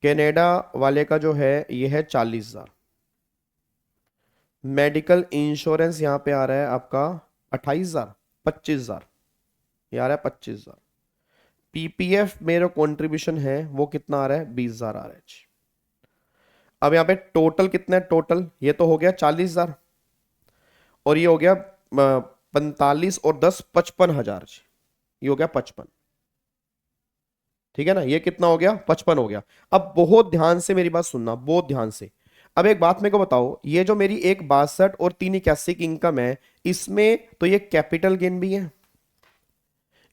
कनाडा वाले का जो है ये है 40,000, मेडिकल इंश्योरेंस यहां पे आ रहा है आपका 28,000, 25,000, ये आ रहा है 25,000। PPF मेरा कंट्रीब्यूशन है वो कितना आ रहा है, 20,000 आ रहा है। अब यहां पे टोटल कितना है, टोटल ये तो हो गया 40,000 और ये हो गया 45 और 10 55,000, ये हो गया 55, ठीक है ना। ये कितना हो गया, 55 हो गया। अब बहुत ध्यान से मेरी बात सुनना, बहुत ध्यान से। अब एक बात मेरे को बताओ, ये जो मेरी 1,62 और 3,81 की इनकम है, इसमें तो ये कैपिटल गेन भी है,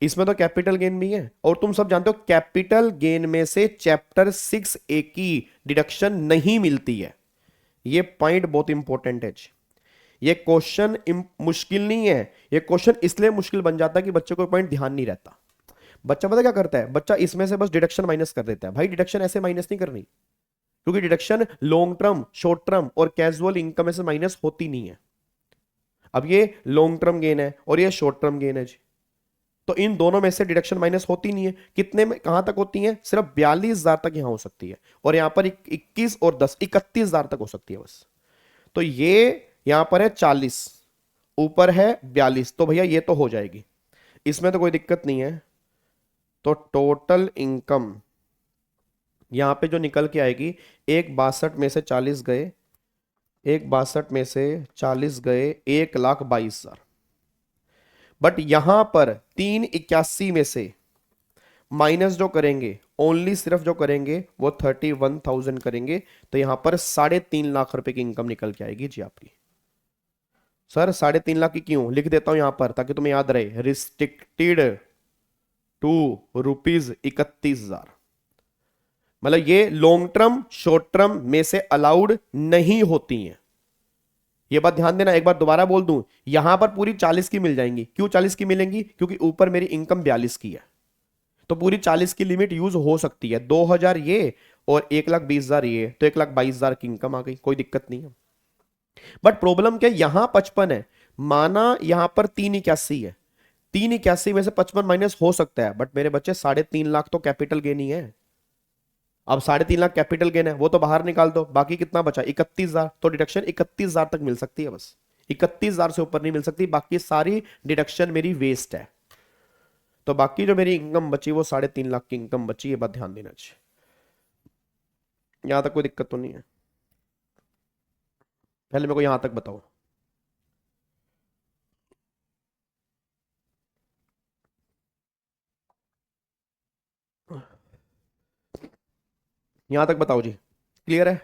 इसमें तो कैपिटल गेन भी है, और तुम सब जानते हो कैपिटल गेन में से चैप्टर 6A की डिडक्शन नहीं मिलती है। ये पॉइंट बहुत इंपॉर्टेंट है। ये क्वेश्चन मुश्किल नहीं है, ये क्वेश्चन इसलिए मुश्किल बन जाता है कि बच्चे को पॉइंट ध्यान नहीं रहता। बच्चा पता क्या करता है, बच्चा इसमें से बस डिडक्शन माइनस कर देता है। भाई डिडक्शन ऐसे माइनस नहीं करनी, क्योंकि deduction long term, short term और कैजुअल इनकम में से माइनस होती नहीं है। अब ये लॉन्ग टर्म गेन है और ये शॉर्ट टर्म गेन है जी, तो इन दोनों में से डिडक्शन माइनस होती नहीं है। कितने में, कहां तक होती है? सिर्फ 42,000 तक यहां हो सकती है, और यहां पर 21 और 10 31,000 तक हो सकती है बस। तो ये यहां पर है 40, ऊपर है 42, तो भैया ये तो हो जाएगी, इसमें तो कोई दिक्कत नहीं है। तो टोटल इनकम यहां पे जो निकल के आएगी, 1,62 में से 40 गए, 1,62 में से 40 गए 1,22,000। बट यहां पर 381 में से माइनस जो करेंगे, ओनली सिर्फ जो करेंगे वो 31,000 करेंगे, तो यहां पर 3.5 लाख रुपए की इनकम निकल के आएगी जी आपकी। सर 3.5 लाख की क्यों लिख देता हूं यहां पर, ताकि तुम्हें याद रहे, रिस्ट्रिक्टेड टू ₹31,000। मतलब ये लॉन्ग टर्म शॉर्ट टर्म में से अलाउड नहीं होती हैं। ये बात ध्यान देना, एक बार दोबारा बोल दूं, यहां पर पूरी 40 की मिल जाएंगी। क्यों 40 की मिलेंगी? क्योंकि ऊपर मेरी इनकम 42 की है, तो पूरी 40 की लिमिट यूज हो सकती है। 2,000 ये और 1,20,000 ये, तो 1,22,000 की इनकम आ गई, कोई दिक्कत नहीं है। बट प्रॉब्लम क्या, यहां 55 है, माना यहां पर 381 है, 381 में से 55 माइनस हो सकता है, बट मेरे बच्चे 3.5 लाख तो कैपिटल गेन ही है। अब 3.5 लाख कैपिटल गेन है, वो तो बाहर निकाल दो, बाकी कितना बचा? 31,000। तो डिडक्शन 31,000 तक मिल सकती है बस, 31,000 से ऊपर नहीं मिल सकती, बाकी सारी डिडक्शन मेरी वेस्ट है। तो बाकी जो मेरी इनकम बची वो 3.5 लाख की इनकम बची, ये बात ध्यान देना चाहिए। यहां तक कोई दिक्कत तो नहीं है? पहले मेरे को यहां तक बताओ। यहां तक बताओ जी, क्लियर है?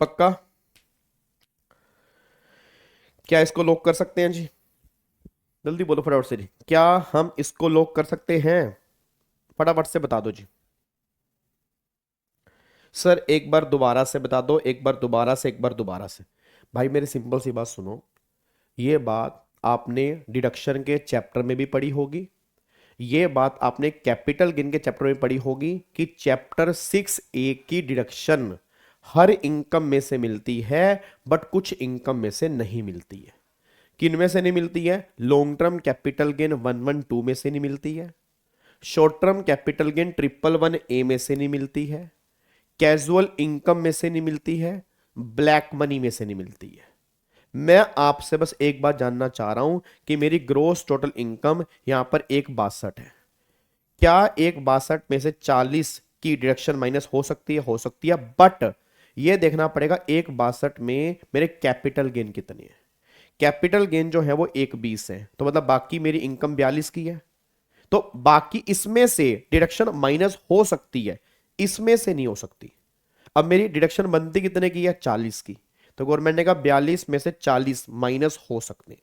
पक्का? क्या इसको लॉक कर सकते हैं जी? जल्दी बोलो फटाफट से जी, क्या हम इसको लॉक कर सकते हैं? फटाफट से बता दो जी। सर एक बार दोबारा से बता दो, एक बार दोबारा से, एक बार दोबारा से। भाई मेरी सिंपल सी बात सुनो, ये बात आपने डिडक्शन के चैप्टर में भी पढ़ी होगी, ये बात आपने कैपिटल गेन के चैप्टर में पढ़ी होगी कि चैप्टर 6A की डिडक्शन हर इनकम में से मिलती है, बट कुछ इनकम में से नहीं मिलती है। किन में से नहीं मिलती है? लॉन्ग टर्म कैपिटल गेन 112 में से नहीं मिलती है, short term capital gain 111A में से नहीं मिलती है, कैजुअल इनकम में से नहीं मिलती है, ब्लैक मनी में से नहीं मिलती है। मैं आपसे बस एक बात जानना चाह रहा हूं कि मेरी ग्रोस टोटल इनकम यहां पर 1,62 है, क्या 1,62 में से 40 की डिडक्शन माइनस हो सकती है? हो सकती है, बट ये देखना पड़ेगा 1,62 में मेरे कैपिटल गेन कितने हैं। कैपिटल गेन जो है वो 1,20 है, तो मतलब बाकी मेरी इनकम 42 की है, तो बाकी इसमें से डिडक्शन माइनस हो सकती है, इसमें से नहीं हो सकती। अब मेरी डिडक्शन बनती कितने की है? 40 की, तो गवर्नमेंट ने कहा 42 में से 40 माइनस हो सकते हैं,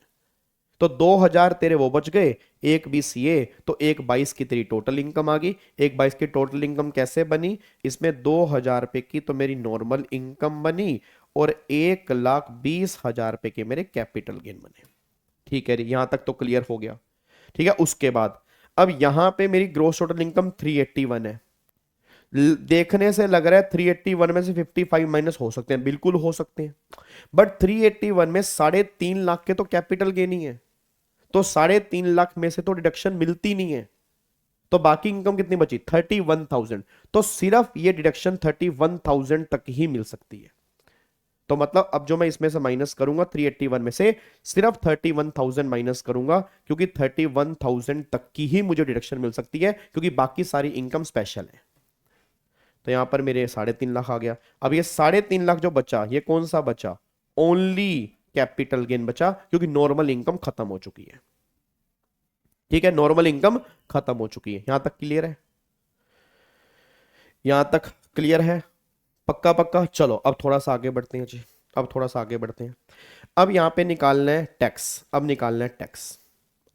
तो 2,000 तेरे वो बच गए, 1,20 ये, तो 1,22 की तेरी टोटल इनकम आ गई। 1,22 की टोटल इनकम कैसे बनी? इसमें 2,000 रुपए की तो मेरी नॉर्मल इनकम बनी, और 1,20,000 रुपए के मेरे कैपिटल गेन बने। ठीक है, यहां तक तो क्लियर हो गया। ठीक है, उसके बाद अब यहां पे मेरी ग्रोस टोटल इनकम 381 है। देखने से लग रहा है 381 में से 55 माइनस हो सकते हैं, बिल्कुल हो सकते हैं, बट 381 में 3.5 लाख के तो कैपिटल गेन ही है, तो 3.5 लाख में से तो डिडक्शन मिलती नहीं है, तो बाकी इनकम कितनी बची? 31,000। तो सिर्फ ये डिडक्शन 31,000 तक ही मिल सकती है। तो मतलब अब जो मैं इसमें से माइनस करूंगा 381 में से सिर्फ 31,000 माइनस करूंगा, क्योंकि 31,000 तक की ही मुझे डिडक्शन मिल सकती है, क्योंकि बाकी सारी इनकम स्पेशल है। तो यहां पर मेरे 3.5 लाख आ गया। अब ये 3.5 लाख जो बचा, ये कौन सा बचा? ओनली कैपिटल गेन बचा, क्योंकि नॉर्मल इनकम खत्म हो चुकी है। ठीक है, नॉर्मल इनकम खत्म हो चुकी है। यहां तक क्लियर है? यहां तक क्लियर है? पक्का पक्का। चलो अब थोड़ा सा आगे बढ़ते हैं जी, अब थोड़ा सा आगे बढ़ते हैं। अब यहां पे निकालना है टैक्स, अब निकालना है टैक्स।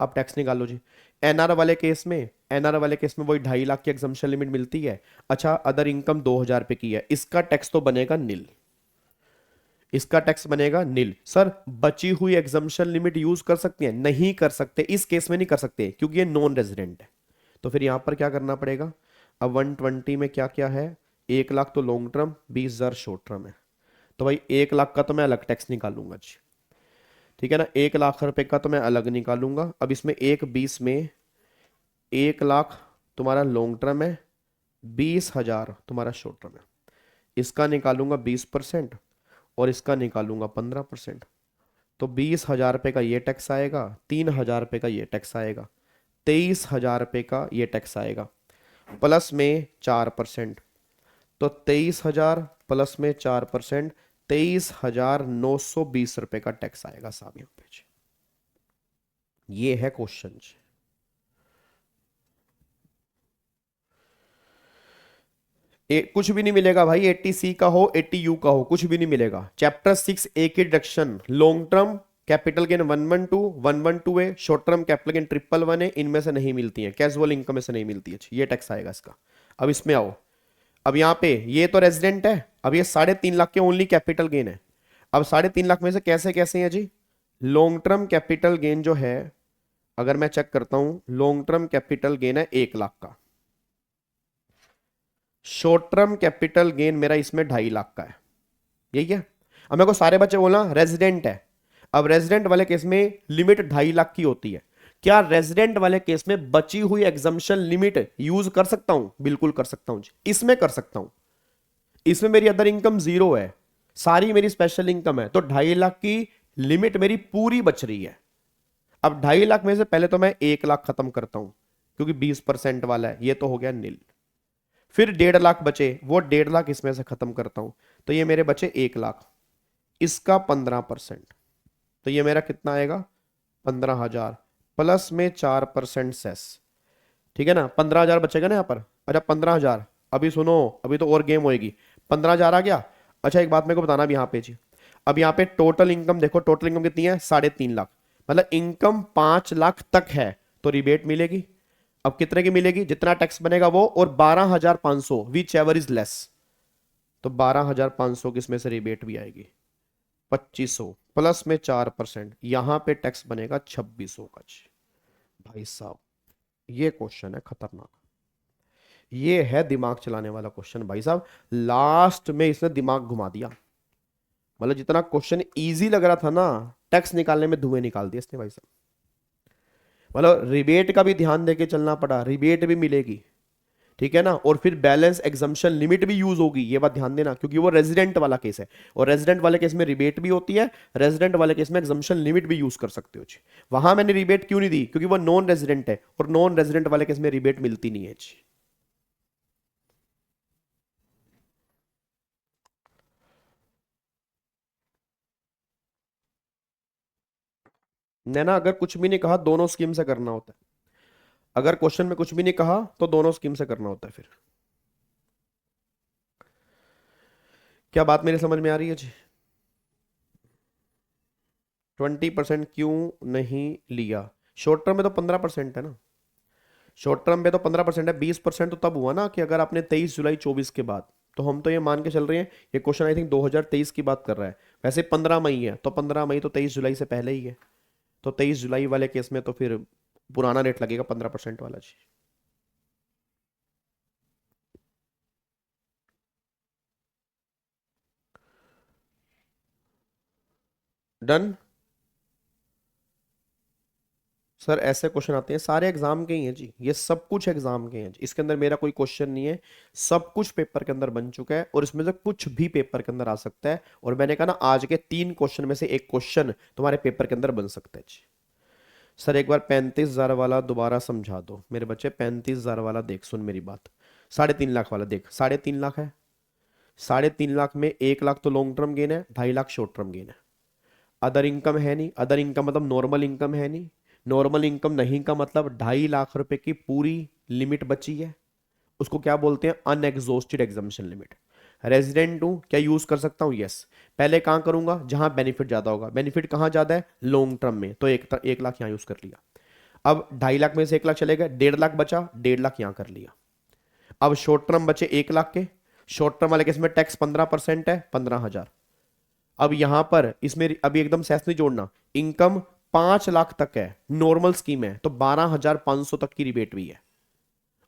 अब टैक्स निकालो जी। एनआर वाले केस में, एनआर वाले केस में वही 2.5 लाख की एग्जम्पशन लिमिट मिलती है। अच्छा, अदर इनकम 2,000 रुपए की है, इसका टैक्स तो बनेगा नील, इसका टैक्स बनेगा नील। सर बची हुई एग्जम्पशन लिमिट यूज कर सकते हैं? नहीं कर सकते, इस केस में नहीं कर सकते, क्योंकि ये नॉन रेजिडेंट है। तो फिर यहां पर क्या करना पड़ेगा? अब 120 में क्या क्या है? 1 लाख तो लॉन्ग टर्म, 20,000 शॉर्ट टर्म है, तो भाई 1 लाख का तो मैं अलग टैक्स निकालूंगा जी। ठीक है ना। 1 लाख रुपए का तो मैं अलग निकालूंगा। अब इसमें 1/20 में 1 लाख तुम्हारा लॉन्ग टर्म है, 20,000 तुम्हारा शॉर्ट टर्म है। इसका निकालूंगा 20% और इसका निकालूंगा 15%। तो 20,000 रुपये का ये टैक्स आएगा, 3,000 रुपये का ये टैक्स आएगा, 23,000 रुपये का ये टैक्स आएगा, प्लस में 4%। तो 23,000 प्लस में 4%, 23,920 रुपये का टैक्स आएगा साहब यहाँ पे जी। ये है क्वेश्चन। कुछ भी नहीं मिलेगा भाई, 80C का हो 80U का हो, कुछ भी नहीं मिलेगा। चैप्टर 6 ए की deduction, long term capital gain 112 short term capital gain 111 इनमें से नहीं मिलती है, कैजुअल इनकम में से नहीं मिलती है, ये टैक्स आएगा इसका। अब इसमें आओ, अब यहाँ पे ये तो रेजिडेंट है, अब ये 3.5 लाख के ओनली कैपिटल गेन है। अब 3.5 लाख में से कैसे कैसे है जी, लॉन्ग टर्म कैपिटल गेन जो है, अगर मैं चेक करता हूं, लॉन्ग टर्म कैपिटल गेन है 1 लाख का, शॉर्ट टर्म कैपिटल गेन मेरा इसमें 2.5 लाख का है, यही है। अब मेरे को सारे बच्चे बोलना रेजिडेंट है। अब रेजिडेंट वाले केस में लिमिट 2.5 लाख की होती है। क्या रेजिडेंट वाले केस में बची हुई एग्जम्पशन लिमिट यूज कर सकता हूं? बिल्कुल कर सकता हूं जी, इसमें कर सकता हूं। इसमें मेरी अदर इनकम 0 है, सारी मेरी स्पेशल इनकम है, तो 2.5 लाख की लिमिट मेरी पूरी बच रही है। अब 2.5 लाख में से पहले तो मैं 1 लाख खत्म करता हूं, क्योंकि 20% वाला है, ये तो हो गया नील। फिर 1.5 लाख बचे, वो 1.5 लाख इसमें से खत्म करता हूं, तो ये मेरे बचे 1 लाख, इसका 15%, तो ये मेरा कितना आएगा 15,000 प्लस में 4% सेस, ठीक है ना। 15,000 बचेगा ना यहाँ पर। अच्छा 15,000, अभी सुनो, अभी तो और गेम होएगी। 15,000 आ गया। अच्छा एक बात मेरे को बताना भी यहाँ पे जी, अब यहाँ पे टोटल इनकम देखो, टोटल इनकम कितनी है 3.5 लाख, मतलब इनकम 5 लाख तक है तो रिबेट मिलेगी। अब कितने की मिलेगी, जितना टैक्स बनेगा वो, और 12,500 विच एवर इज लेस, तो 12,500 किसमें से रिबेट भी आएगी, 2500 प्लस में 4%, यहां पे टैक्स बनेगा 2600 का जी। भाई साहब ये क्वेश्चन है खतरनाक, ये है दिमाग चलाने वाला क्वेश्चन भाई साहब। लास्ट में इसने दिमाग घुमा दिया, मतलब जितना क्वेश्चन इजी लग रहा था ना, टैक्स निकालने में धुएं निकाल दिए इसने भाई साहब। मतलब रिबेट का भी ध्यान देके चलना पड़ा, रिबेट भी मिलेगी, ठीक है ना, और फिर बैलेंस एग्जम्पशन लिमिट भी यूज होगी, ये बात ध्यान देना, क्योंकि वो रेजिडेंट वाला केस है, और रेजिडेंट वाले केस में रिबेट भी होती है, रेजिडेंट वाले केस में एग्जम्पशन लिमिट भी यूज कर सकते हो जी। वहां मैंने रिबेट क्यों नहीं दी, क्योंकि वो नॉन रेजिडेंट है, और नॉन रेजिडेंट वाले केस में रिबेट मिलती नहीं है जी। नैना अगर कुछ भी नहीं कहा, दोनों स्कीम से करना होता है। अगर क्वेश्चन में कुछ भी नहीं कहा तो दोनों स्कीम से करना होता है। फिर क्या बात मेरी समझ में आ रही है जी? 20% क्यों नहीं लिया? शॉर्ट टर्म में तो 15% है ना, शॉर्ट टर्म में तो 15% है। 20% तो तब हुआ ना कि अगर आपने 23 जुलाई 24 के बाद, तो हम तो ये मान के चल रहे हैं, ये क्वेश्चन आई थिंक 2023 की बात कर रहा है, वैसे 15 मई है, तो 15 मई तो 23 जुलाई से पहले ही है, तो 23 जुलाई वाले केस में तो फिर पुराना रेट लगेगा 15% वाला जी। डन सर, ऐसे क्वेश्चन आते हैं, सारे एग्जाम के ही हैं जी, ये सब कुछ एग्जाम के हैं जी, इसके अंदर मेरा कोई क्वेश्चन नहीं है, सब कुछ पेपर के अंदर बन चुका है, और इसमें से कुछ भी पेपर के अंदर आ सकता है। और मैंने कहा ना, आज के 3 क्वेश्चन में से एक क्वेश्चन तुम्हारे पेपर के अंदर बन सकता है जी। सर एक बार 35,000 वाला दोबारा समझा दो मेरे बच्चे। 35,000 वाला देख, सुन मेरी बात, 3.5 लाख वाला देख, 3.5 लाख है, 3.5 लाख में 1 लाख तो लॉन्ग टर्म गेन है, 2.5 लाख शॉर्ट टर्म गेन है। अदर इनकम है नहीं, अदर इनकम मतलब नॉर्मल इनकम है नहीं, नॉर्मल इनकम नहीं का मतलब 2.5 लाख रुपए की पूरी लिमिट बची है, उसको क्या बोलते हैं, अनएग्जॉस्टेड एग्जम्पशन लिमिट। रेजिडेंट हूं, क्या यूज कर सकता हूं, यस। पहले कहां करूंगा, जहां बेनिफिट ज्यादा होगा। बेनिफिट कहां ज्यादा है, लॉन्ग टर्म में, तो 1 लाख यहां यूज कर लिया। अब 2.5 लाख में से 1 लाख चले गए, 1.5 लाख बचा, 1.5 लाख यहां कर लिया। अब शॉर्ट टर्म बचे 1 लाख के, शॉर्ट टर्म वाले केस में टैक्स 15% है, 15,000। अब यहां पर इसमें अभी एकदम सेस नहीं जोड़ना, इनकम 5 लाख तक है, नॉर्मल स्कीम है, तो 12,500 तक की रिबेट भी है,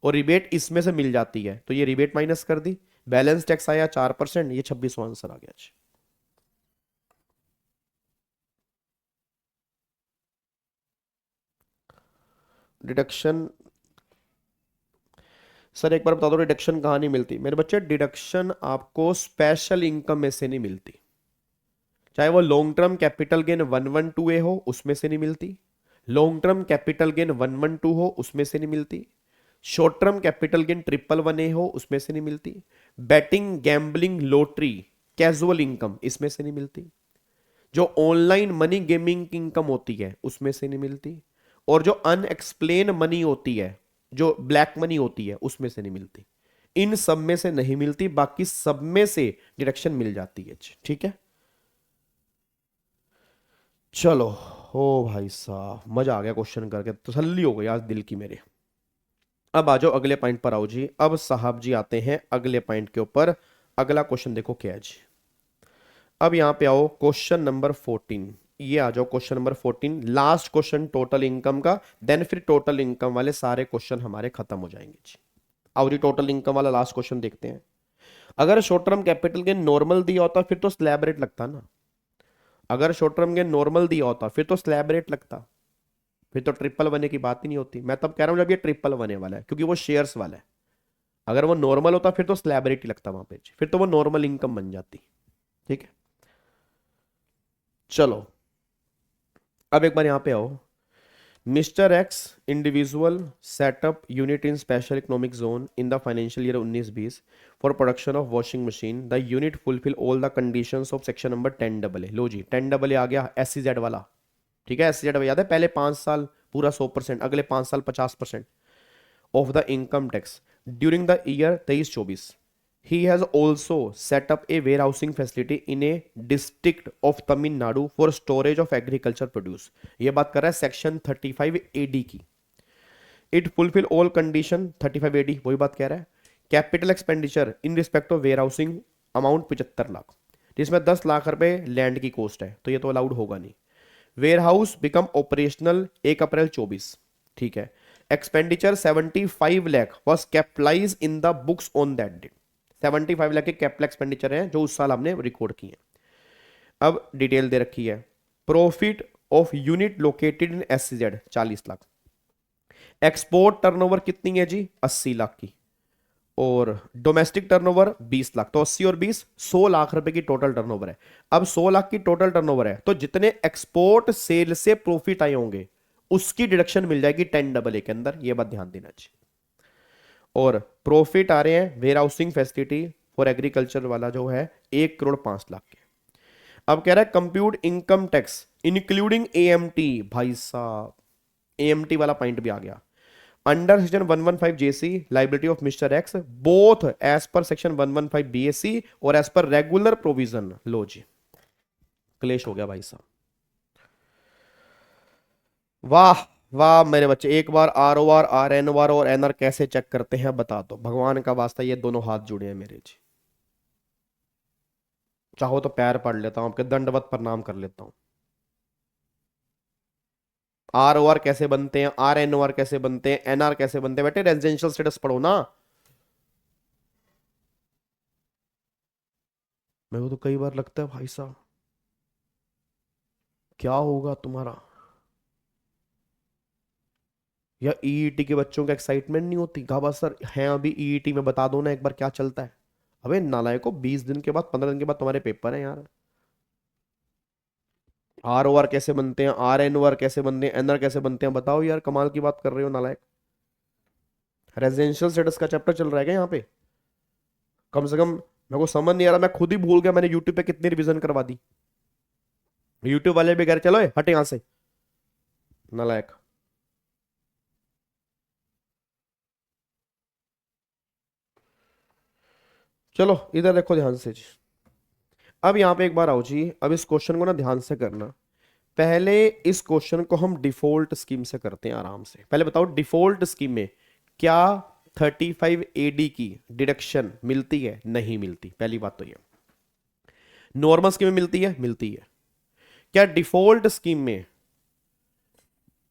और रिबेट इसमें से मिल जाती है, तो ये रिबेट माइनस कर दी, बैलेंस टैक्स आया 4%, ये 2600 आंसर आ गया। डिडक्शन सर एक बार बता दो, डिडक्शन कहाँ नहीं मिलती मेरे बच्चे? डिडक्शन आपको स्पेशल इनकम में से नहीं मिलती, चाहे वो long term capital gain 112A हो उसमें से नहीं मिलती, लॉन्ग टर्म कैपिटल गेन 112 हो उसमें से नहीं मिलती, short term capital gain 111A हो उसमें से नहीं मिलती, batting gambling lottery casual income इसमें से नहीं मिलती, जो ऑनलाइन मनी गेमिंग की इनकम होती है उसमें से नहीं मिलती, और जो अनएक्सप्लेन मनी होती है, जो ब्लैक मनी होती है उसमें से नहीं मिलती। इन सब में से नहीं मिलती, बाकी सब में से डिडक्शन मिल जाती है। ठीक है, चलो हो भाई साहब, मजा आ गया क्वेश्चन करके, तसल्ली हो गई आज दिल की मेरे। अब आ जाओ अगले पॉइंट पर आओ जी। अब साहब जी आते हैं अगले पॉइंट के ऊपर। अगला क्वेश्चन देखो क्या है जी। अब यहां पे आओ क्वेश्चन नंबर 14। ये आ जाओ question number 14, last question total income का, देन फिर टोटल इनकम वाले सारे क्वेश्चन हमारे खत्म हो जाएंगे जी। आओ जी टोटल इनकम वाला लास्ट क्वेश्चन देखते हैं। अगर short term capital gain normal दिया होता फिर तो स्लैब रेट लगता ना, अगर शॉर्ट टर्म गेन नॉर्मल दिया होता फिर तो स्लैब रेट लगता, फिर तो ट्रिपल बने की बात ही नहीं होती। मैं तब कह रहा हूं जब ये ट्रिपल बने वाला है, क्योंकि वो शेयर्स वाला है। अगर वो नॉर्मल होता फिर तो स्लैब रेट ही लगता वहां पे, फिर तो वो नॉर्मल इनकम बन जाती। ठीक है, चलो अब एक बार यहां पे आओ। Mister X individual setup unit in special economic zone in the financial year 19-20 for production of washing machine, the unit fulfil all the conditions of section number 10AA। लो जी 10AA आ गया SEZ वाला। ठीक है, SEZ याद है, पहले 5 साल पूरा 100%, अगले 5 साल 50% of the income tax during the year 23-24। He has also set up a warehousing facility in a district of Tamil Nadu for storage of agriculture produce। ये बात कर रहा है सेक्शन 35AD की। It fulfill all condition 35AD, वही बात कह रहा है। Capital expenditure in respect of warehousing amount 75 lakh, जिसमें 10 लाख रुपए लैंड की कॉस्ट है, तो ये तो अलाउड होगा नहीं। Warehouse become operational 1 April 24। ठीक है, expenditure 75 lakh was capitalise in the books on that date. 75 lakh के कैपिटल एक्सपेंडिचर हैं जो उस साल हमने रिकॉर्ड किए हैं। अब डिटेल दे रखी है। Profit of unit located in SEZ 40 lakh. Export turnover कितनी है जी? 80 लाख की, और डोमेस्टिक टर्नओवर 20 लाख, तो 80 और 20 100 लाख रुपए की टोटल टर्नओवर है। अब 100 लाख की टोटल टर्नओवर है, तो जितने एक्सपोर्ट सेल से प्रॉफिट आए होंगे उसकी डिडक्शन मिल जाएगी 10AA के अंदर, ये बात ध्यान देना चाहिए। और प्रॉफिट आ रहे हैं warehousing facility for agriculture वाला जो है 1,05,00,000 के। अब कह रहा है compute income tax including AMT। भाई साहब AMT वाला पॉइंट भी आ गया। Under section 115 JC liability of mister x both as per section 115 BAC और एज पर रेगुलर प्रोविजन। लो जी क्लेश हो गया भाई साहब। वाह वाह मेरे बच्चे, एक बार ROR RNOR और NR कैसे चेक करते हैं बता दो, भगवान का वास्ता ये दोनों हाथ जुड़े हैं मेरे जी। चाहो तो पैर पढ़ लेता हूं, आपके दंडवत प्रणाम कर लेता हूं। ROR कैसे बनते हैं, RNOR कैसे बनते हैं, NR कैसे बनते हैं, बेटे रेजिडेंशियल स्टेटस पढ़ो ना। मेरे को तो कई बार लगता है भाई साहब क्या होगा तुम्हारा, या EET के बच्चों का एक्साइटमेंट नहीं होती घाबा सर हैं अभी EET में, बता दो ना एक बार क्या चलता है। अबे नालायको 20 दिन के बाद 15 दिन के बाद तुम्हारे पेपर हैं यार। ROR कैसे बनते हैं, RNOR कैसे बनते हैं, NR कैसे बनते हैं, बताओ यार, कमाल की बात कर रहे हो नालायक। रेजिडेंशियल स्टेटस का चैप्टर चल रहा है क्या यहाँ पे? कम से कम मेरे को समझ नहीं आ रहा, मैं खुद ही भूल गया मैंने यूट्यूब पे कितनी रिवीजन करवा दी। यूट्यूब वाले भी कह रहे चलो हटे यहां से नालायक। चलो इधर देखो ध्यान से जी। अब यहां पे एक बार आओ जी, अब इस क्वेश्चन को ना ध्यान से करना। पहले इस क्वेश्चन को हम डिफॉल्ट स्कीम से करते हैं आराम से। पहले बताओ डिफॉल्ट स्कीम में क्या 35AD की डिडक्शन मिलती है? नहीं मिलती, पहली बात तो ये। नॉर्मल स्कीम में मिलती है? मिलती है। क्या डिफॉल्ट स्कीम में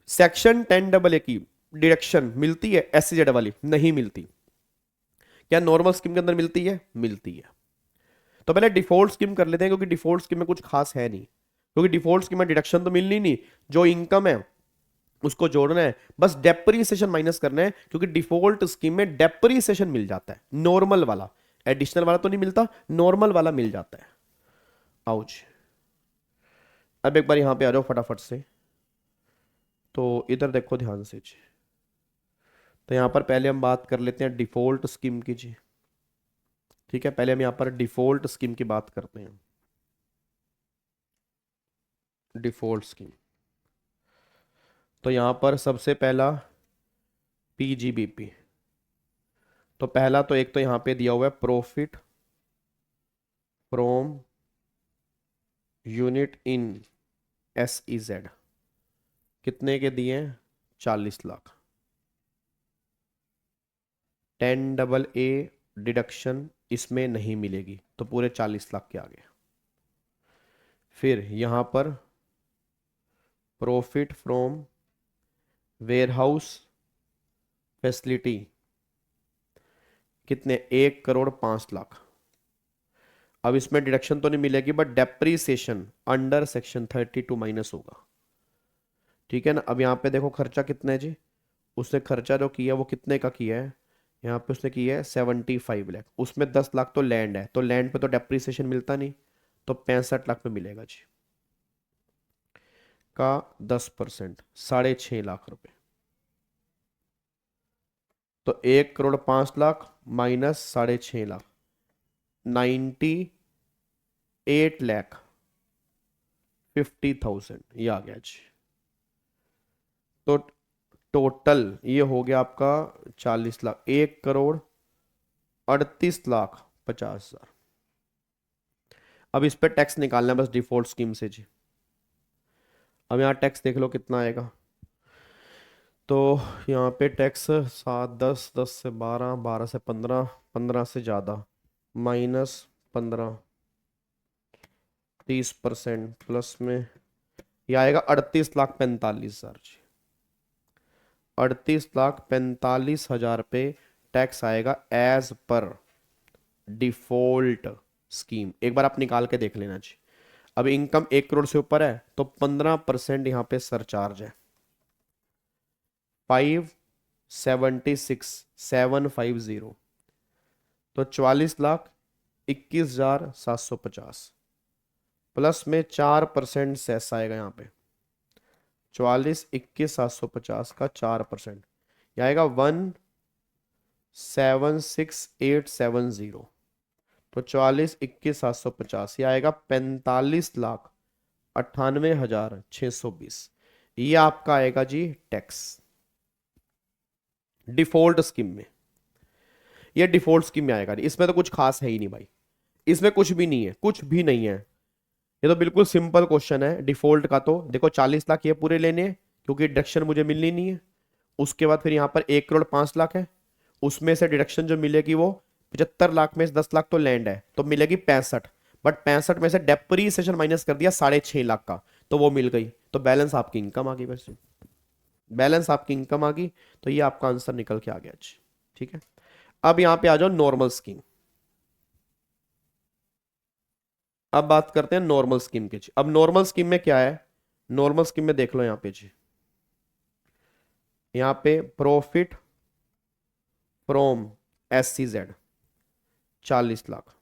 सेक्शन 10AA की डिडक्शन मिलती है? SEZ वाली नहीं मिलती। क्या नॉर्मल स्कीम के अंदर मिलती है? मिलती है। तो पहले डिफॉल्ट स्कीम कर लेते हैं, क्योंकि डिफॉल्ट स्कीम में कुछ खास है नहीं, क्योंकि डिफॉल्ट स्कीम में डिडक्शन तो मिलनी नहीं, जो इनकम है उसको जोड़ना है, बस डेप्रीसिएशन माइनस करना है, क्योंकि डिफॉल्ट स्कीम में डेप्रीसिएशन मिल जाता है, नॉर्मल वाला, एडिशनल वाला तो नहीं मिलता, नॉर्मल वाला मिल जाता है। आउच। अब एक बार यहां पे आ जाओ फटाफट से, तो इधर देखो ध्यान से जी। तो यहां पर पहले हम बात कर लेते हैं डिफॉल्ट स्कीम की जी। ठीक है, पहले हम यहां पर डिफॉल्ट स्कीम की बात करते हैं। डिफॉल्ट स्कीम, तो यहां पर सबसे पहला पीजीबीपी। तो पहला तो एक तो यहां पे दिया हुआ है profit from unit in SEZ, कितने के दिए हैं? 40 लाख। 10AA डिडक्शन इसमें नहीं मिलेगी, तो पूरे 40 लाख के आ गए। फिर यहां पर प्रॉफिट फ्रॉम वेयरहाउस फैसिलिटी, कितने? 1,05,00,000। अब इसमें डिडक्शन तो नहीं मिलेगी, but depreciation under section 32 minus होगा। ठीक है ना। अब यहाँ पे देखो खर्चा कितना है जी, उसने खर्चा जो किया वो कितने का किया है, यहाँ पे उसने किया है 75 लाख, उसमें 10 लाख तो लैंड है, तो लैंड पे तो डेप्रीसिएशन मिलता नहीं, तो 65 लाख पे मिलेगा जी, का 10%, 6.5 लाख रुपए। तो 1,05,00,000 माइनस 6.5 लाख, 98,50,000, ये आ गया जी। तो टोटल ये हो गया आपका 40 लाख, 1,38,50,000। अब इस पे टैक्स निकालना है बस डिफॉल्ट स्कीम से जी। अब यहाँ टैक्स देख लो कितना आएगा। तो यहाँ पे टैक्स 7, 10, 10 से 12, 12 से 15, 15 से ज़्यादा, -15, 30% प्लस में ये आएगा 38,45,000 जी। 38,45,000 पे टैक्स आएगा एज पर डिफॉल्ट स्कीम। एक बार आप निकाल के देख लेना जी। अब इनकम 1 करोड़ से ऊपर है तो 15% यहाँ पे सरचार्ज है, 576,750, तो 44,21,750 प्लस में 4% सेस आएगा यहाँ पे, 44,21,750 का 4%, यह आएगा 1,76,870, तो 44,21,750 ये आएगा 45,98,620। ये आपका आएगा जी टैक्स डिफॉल्ट स्कीम में। ये डिफॉल्ट स्कीम में आएगा, इसमें तो कुछ खास है ही नहीं भाई, इसमें कुछ भी नहीं है, कुछ भी नहीं है। ये तो बिल्कुल सिंपल क्वेश्चन है डिफॉल्ट का। तो देखो 40 लाख ये पूरे लेने हैं, क्योंकि डिडक्शन मुझे मिलनी नहीं है। उसके बाद फिर यहाँ पर 1,05,00,000 है, उसमें से डिडक्शन जो मिलेगी वो 75 लाख में से 10 लाख तो लैंड है, तो मिलेगी 65, बट 65 में से डेप्रीसिएशन माइनस कर दिया 6.5 लाख का, तो वो मिल गई, तो बैलेंस आपकी इनकम आ गई। वैसे बैलेंस आपकी इनकम आ गई, तो ये आपका आंसर निकल के आ गया जी। ठीक है, अब यहां पे आ जाओ नॉर्मल स्कीम। अब बात करते हैं नॉर्मल स्कीम की जी। अब नॉर्मल स्कीम में क्या है, नॉर्मल स्कीम में देख लो यहां पे जी, यहां पे profit from SEZ 40 lakh,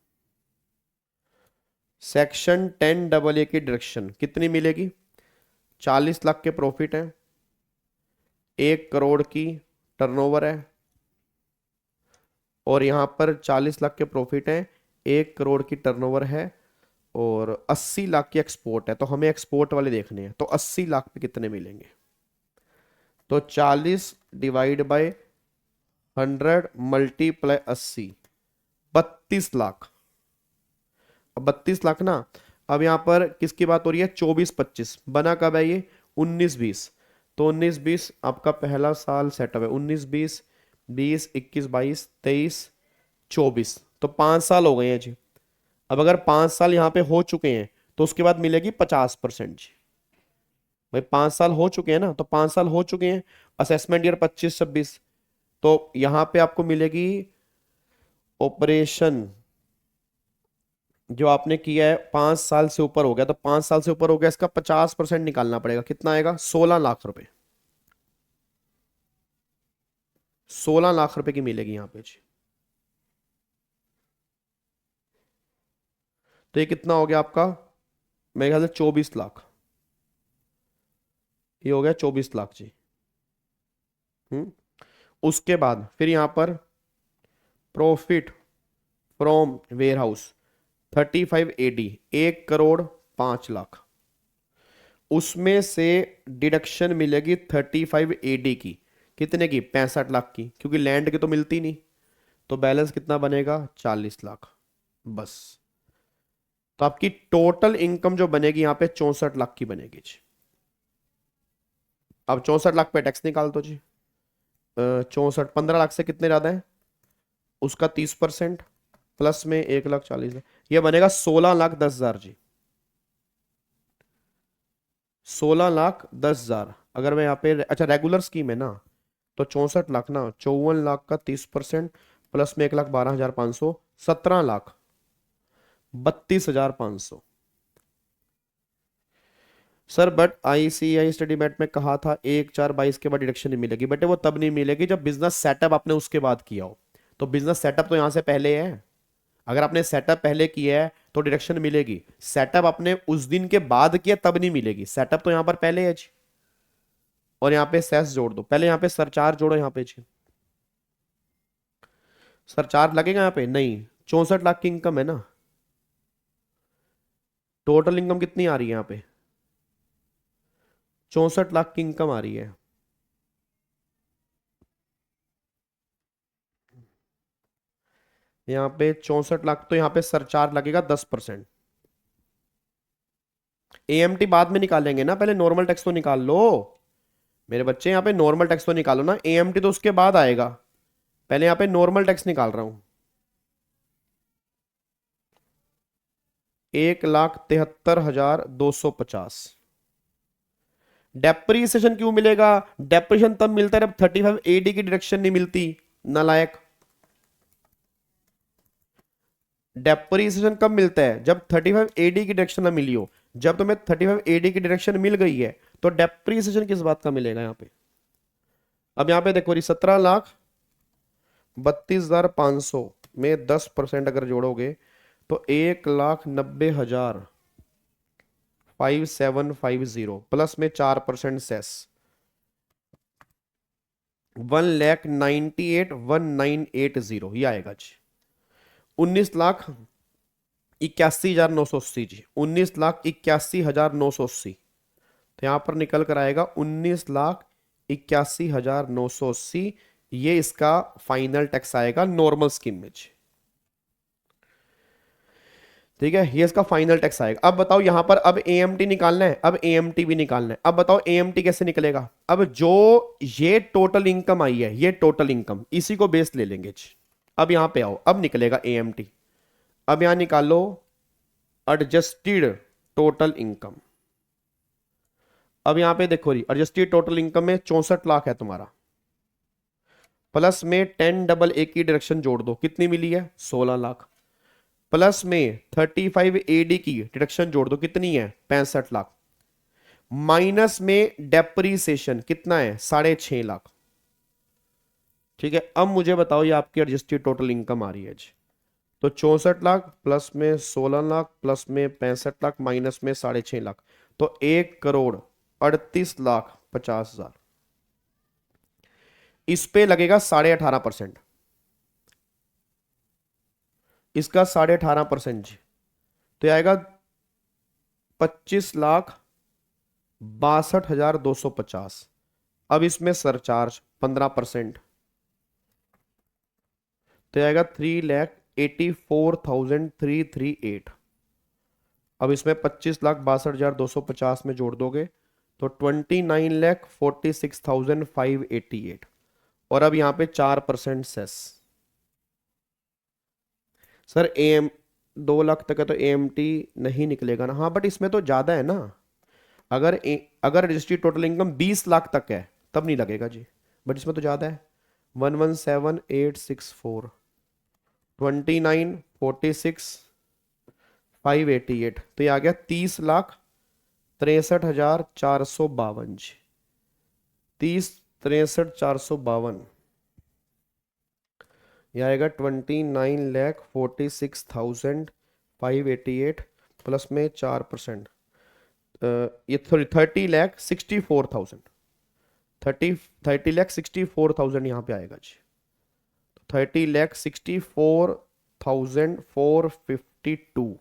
section 10AA की डायरेक्शन कितनी मिलेगी? 40 लाख के प्रॉफिट है, 1 करोड़ की टर्नओवर है, और यहां पर 40 लाख के प्रॉफिट है, 1 करोड़ की टर्नओवर है, और 80 लाख की एक्सपोर्ट है। तो हमें एक्सपोर्ट वाले देखने हैं, तो 80 लाख पे कितने मिलेंगे? तो 40 डिवाइड बाय 100 मल्टीप्लाई 80, 32 लाख। अब 32 लाख ना, अब यहां पर किसकी बात हो रही है? 24-25 बना कब है ये? 19-20, तो 19-20 आपका पहला साल सेटअप है, 19-20, 20, 21, 22, 23, 24, तो 5 साल हो गए हैं जी। अब अगर 5 साल यहां पे हो चुके हैं तो उसके बाद मिलेगी 50% जी। भाई 5 साल हो चुके हैं ना, तो 5 साल हो चुके हैं, असेसमेंट ईयर 25-26, तो यहां पे आपको मिलेगी ऑपरेशन जो आपने किया है 5 साल से ऊपर हो गया, तो 5 साल से ऊपर हो गया, इसका 50% निकालना पड़ेगा, कितना आएगा? 16 लाख रुपए। 16 लाख रुपए की मिलेगी यहाँ पे जी। तो ये कितना हो गया आपका, मेरे ख्याल से 24 लाख, ये हो गया 24 लाख जी। उसके बाद फिर यहाँ पर profit from warehouse 35 AD, 1,05,00,000, उसमें से डिडक्शन मिलेगी 35 AD की, कितने की, 65 लाख की, क्योंकि लैंड की तो मिलती नहीं, तो बैलेंस कितना बनेगा, 40 लाख बस। तो आपकी टोटल इनकम जो बनेगी यहाँ पे 64 लाख की बनेगी जी। अब 64 लाख पे टैक्स निकाल दो जी। 64 15 लाख से कितने ज्यादा है, उसका 30% प्लस में 1,40,000, ये बनेगा 16,10,000 जी। 16,10,000। अगर मैं यहाँ पे, अच्छा रेगुलर स्कीम है ना, तो 64 लाख ना, 54 लाख का 30% प्लस में 1,12,500, 17 lakh 32,500। Sir but ICAI study mat में कहा था 1/4/22 के बाद डिडक्शन नहीं मिलेगी, बेटे वो तब नहीं मिलेगी जब बिजनेस सेटअप आपने उसके बाद किया हो। तो बिजनेस सेटअप तो यहां से पहले है, अगर आपने सेटअप पहले किया है तो डिडक्शन मिलेगी, सेटअप आपने उस दिन के बाद किया तब नहीं मिलेगी, सेटअप तो यहां पर पहले है जी। और यहाँ पे सेस जोड़ दो, पहले यहाँ पे सरचार्ज जोड़ो यहाँ पे जी। सरचार्ज लगेगा यहाँ पे नहीं, 64 लाख की इनकम है ना, टोटल इनकम कितनी आ रही है यहाँ पे, 64 लाख की इनकम आ रही है। यहाँ पे 64 लाख, तो यहाँ पे सरचार्ज लगेगा 10%। AMT बाद में निकालेंगे ना, पहले नॉर्मल टैक्स तो निकाल लो मेरे बच्चे, यहाँ पे नॉर्मल टैक्स तो निकालो ना, AMT तो उसके बाद आएगा, पहले यहाँ पे नॉर्मल टैक्स निकाल रहा हूं। 1,73,250। डेप्रीसिएशन क्यों मिलेगा, डेप्रीसिएशन तब मिलता है जब 35 AD की डिडक्शन नहीं मिलती, नालायक। डेप्रीसिएशन कब मिलता है, जब 35 AD की डिडक्शन ना मिली हो। जब तुम्हें 35 AD की डिडक्शन मिल गई है तो डेप्रीसिएशन किस बात का मिलेगा यहाँ पे। अब यहाँ पे देखो, 17,32,500 में 10% अगर जोड़ोगे तो 1,90,5750 प्लस में 4% सेस, 1,98,1980 ये आएगा जी। 19,81,980 जी, 19,81,980। तो यहां पर निकल कर आएगा 19,81,980, ये इसका फाइनल टैक्स आएगा नॉर्मल स्कीम में जी। ठीक है, ये इसका फाइनल टैक्स आएगा। अब बताओ यहां पर, अब AMT निकालना है, अब AMT भी निकालना है। अब बताओ AMT कैसे निकलेगा, अब जो ये टोटल इनकम आई है, ये टोटल इनकम इसी को बेस ले लेंगे जी। अब यहां पे आओ, अब निकलेगा AMT। अब यहां निकालो एडजस्टेड टोटल इनकम। अब यहां पे देखो जी, एडजस्टेड टोटल इनकम में 64 लाख है तुम्हारा, प्लस में 10AA की डिडक्शन जोड़ दो, कितनी मिली है, 16 लाख, प्लस में 35 AD की डिडक्शन जोड़ दो, कितनी है, 65 लाख, माइनस में डेप्रीसिएशन कितना है, 6.5 लाख। ठीक है, अब मुझे बताओ ये आपकी एडजस्टेड टोटल इनकम आ रही है जी। तो 64 लाख प्लस में 16 लाख प्लस में 65 लाख माइनस में 6.5 लाख, तो 1,38,50,000। इस पे लगेगा 18.5%, इसका 18.5% जी, तो आएगा 25,62,250। अब इसमें सरचार्ज 15%, तो आएगा 3,84,338। अब इसमें 25,62,250 में जोड़ दोगे तो 29,46,588। और अब यहां पे 4% सेस। सर AM 2 लाख तक है तो AMT नहीं निकलेगा ना, हाँ बट इसमें तो ज्यादा है ना, अगर रजिस्ट्री टोटल इनकम 20 लाख तक है तब नहीं लगेगा जी, बट इसमें तो ज्यादा है। 117,864, 29,46,588, तो ये आ गया 30,63,452 जी, 30,63,452। ये आएगा 29,46,588 प्लस में 4%, ये 30,64,000, 30,64,000 यहाँ पे आएगा जी। 30,64,452।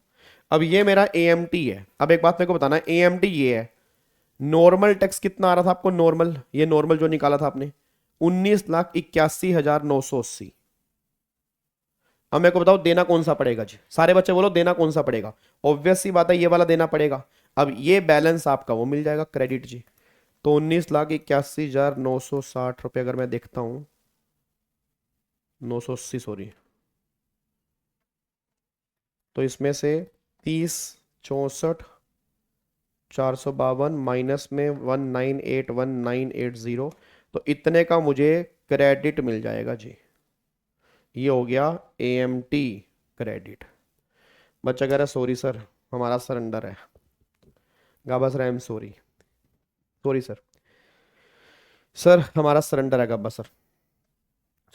अब ये मेरा AMT है। अब एक बात मेरे को बताना है, AMT ये है, नॉर्मल टैक्स कितना आ रहा था आपको? नॉर्मल, ये नॉर्मल जो निकाला था आपने 19,81,980। अब मेरे को बताओ देना कौन सा पड़ेगा जी? सारे बच्चे बोलो देना कौन सा पड़ेगा? ऑब्वियस सी बात है ये वाला देना पड़ेगा। अब ये बैलेंस आपका वो मिल जाएगा क्रेडिट जी। तो 19,81,960 रुपये अगर मैं देखता हूं, 980 सॉरी, तो इसमें से 30, 64, 452 माइनस में 1981980, तो इतने का मुझे क्रेडिट मिल जाएगा जी। ये हो गया AMT क्रेडिट। बच्चा कह रहा है सॉरी सर हमारा सरेंडर है। Gaba sir I am sorry, sorry sir, sir हमारा सरेंडर है Gaba sir,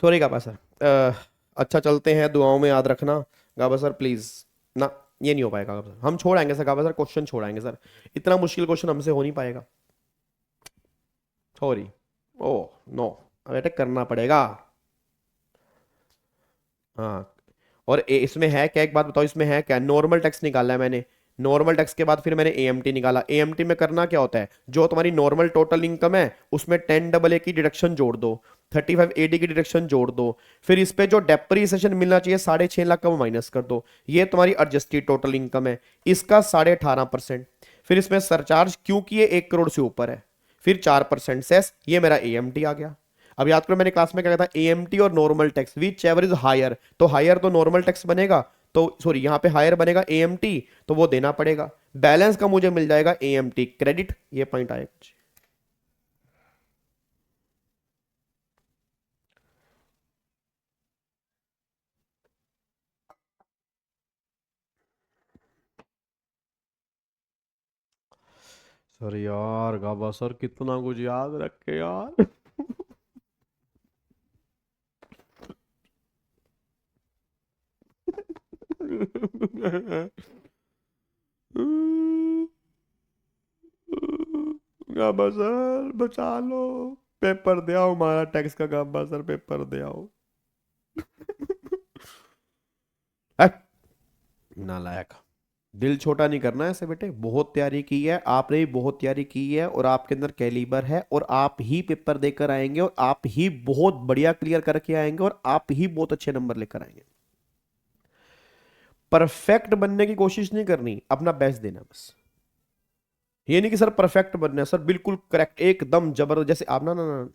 sorry Gaba sir. अच्छा चलते हैं, दुआओं में याद रखना गाबा सर प्लीज ना। ये नहीं हो पाएगा गाबा सर, हम छोड़ आएंगे सर, गाबा सर क्वेश्चन छोड़ाएंगे सर, इतना मुश्किल क्वेश्चन हमसे हो नहीं पाएगा, सॉरी। ओह नो, बेटा करना पड़ेगा। हाँ, और इसमें है क्या, एक बात बताओ, इसमें है क्या? नॉर्मल टैक्स निकाला है मैंने, नॉर्मल टैक्स के बाद फिर मैंने AMT निकाला। AMT में करना क्या होता है, जो तुम्हारी नॉर्मल टोटल इनकम है उसमें 10AA की डिडक्शन जोड़ दो, 35AD की डिडक्शन जोड़ दो, फिर इस पे जो डेप्रिसिएशन मिलना चाहिए 6.5 लाख का वो माइनस कर दो। ये तुम्हारी एडजस्टेड टोटल इनकम है, इसका 18.5%। फिर इसमें सरचार्ज क्योंकि ये 1 करोड़ से ऊपर है, फिर 4% सेस, ये मेरा AMT आ गया। अब याद करो मैंने क्लास में क्या कहा था, AMT और normal tax whichever is higher, तो हायर तो नॉर्मल टैक्स बनेगा, तो सॉरी यहाँ पे हायर बनेगा AMT, तो वो देना पड़ेगा। बैलेंस का मुझे मिल जाएगा AMT क्रेडिट, ये पॉइंट आएगा। सर यार गाबा सर कितना कुछ याद रखे यार। गाबा सर बचा लो, पेपर दे आओ हमारा टैक्स का, गाबा सर पेपर दे आओ। नालायक, दिल छोटा नहीं करना है ऐसे बेटे, बहुत तैयारी की है आपने भी, बहुत तैयारी की है और आपके अंदर कैलिबर है, और आप ही पेपर देकर आएंगे और आप ही बहुत बढ़िया क्लियर करके आएंगे और आप ही बहुत अच्छे नंबर लेकर आएंगे। परफेक्ट बनने की कोशिश नहीं करनी, अपना बेस्ट देना बस। ये नहीं कि सर परफेक्ट बनना है, सर बिल्कुल करेक्ट एकदम जबरदस्त, जैसे आप ना,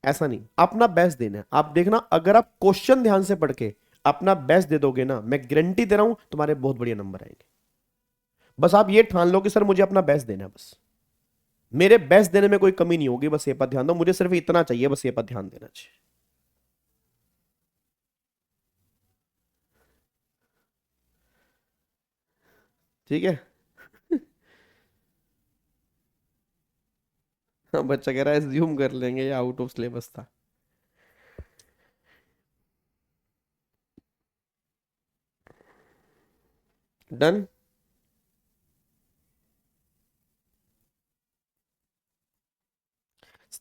ऐसा नहीं, अपना बेस्ट देना है। आप देखना अगर आप क्वेश्चन ध्यान से पढ़ के अपना बेस्ट दे दोगे ना, मैं गारंटी दे रहा हूं तुम्हारे बहुत बढ़िया नंबर आएंगे। बस आप ये ठान लो कि सर मुझे अपना बेस्ट देना है, बस मेरे बेस्ट देने में कोई कमी नहीं होगी, बस ये पर ध्यान दो, मुझे सिर्फ इतना चाहिए, बस ये पर ध्यान देना चाहिए। ठीक है। हाँ, बच्चा कह रहा है ज्यूम कर लेंगे, या आउट ऑफ सिलेबस था। डन।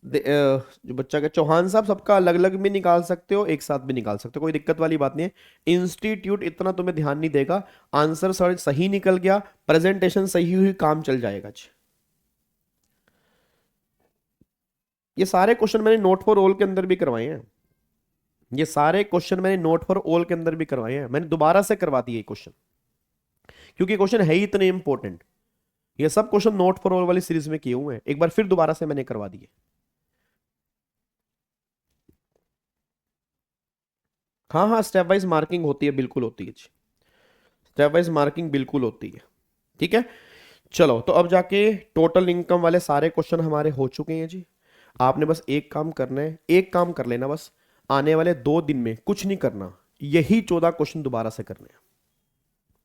जो बच्चा का चौहान साहब, सबका अलग अलग भी निकाल सकते हो, एक साथ भी निकाल सकते हो, कोई दिक्कत वाली बात नहीं है। इंस्टीट्यूट इतना तुम्हें ध्यान नहीं देगा, आंसर सही निकल गया, प्रेजेंटेशन सही हुई, काम चल जाएगा जी। ये सारे क्वेश्चन मैंने नोट फॉर ऑल के अंदर भी करवाए हैं, ये सारे क्वेश्चन मैंने नोट फॉर ऑल के अंदर भी करवाए हैं, मैंने दोबारा से करवा दिए क्वेश्चन, क्योंकि क्वेश्चन है ही इतने इंपॉर्टेंट। ये सब क्वेश्चन नोट फॉर ऑल वाली सीरीज में किए हुए हैं, एक बार फिर दोबारा से मैंने करवा दिए। हाँ हाँ, स्टेप वाइज मार्किंग होती है, बिल्कुल होती है जी, स्टेप वाइज मार्किंग बिल्कुल होती है। ठीक है, चलो तो अब जाके टोटल इनकम वाले सारे क्वेश्चन हमारे हो चुके हैं जी। आपने बस एक काम करना है, एक काम कर लेना बस, आने वाले 2 दिन में कुछ नहीं करना, यही 14 क्वेश्चन दोबारा से करने हैं।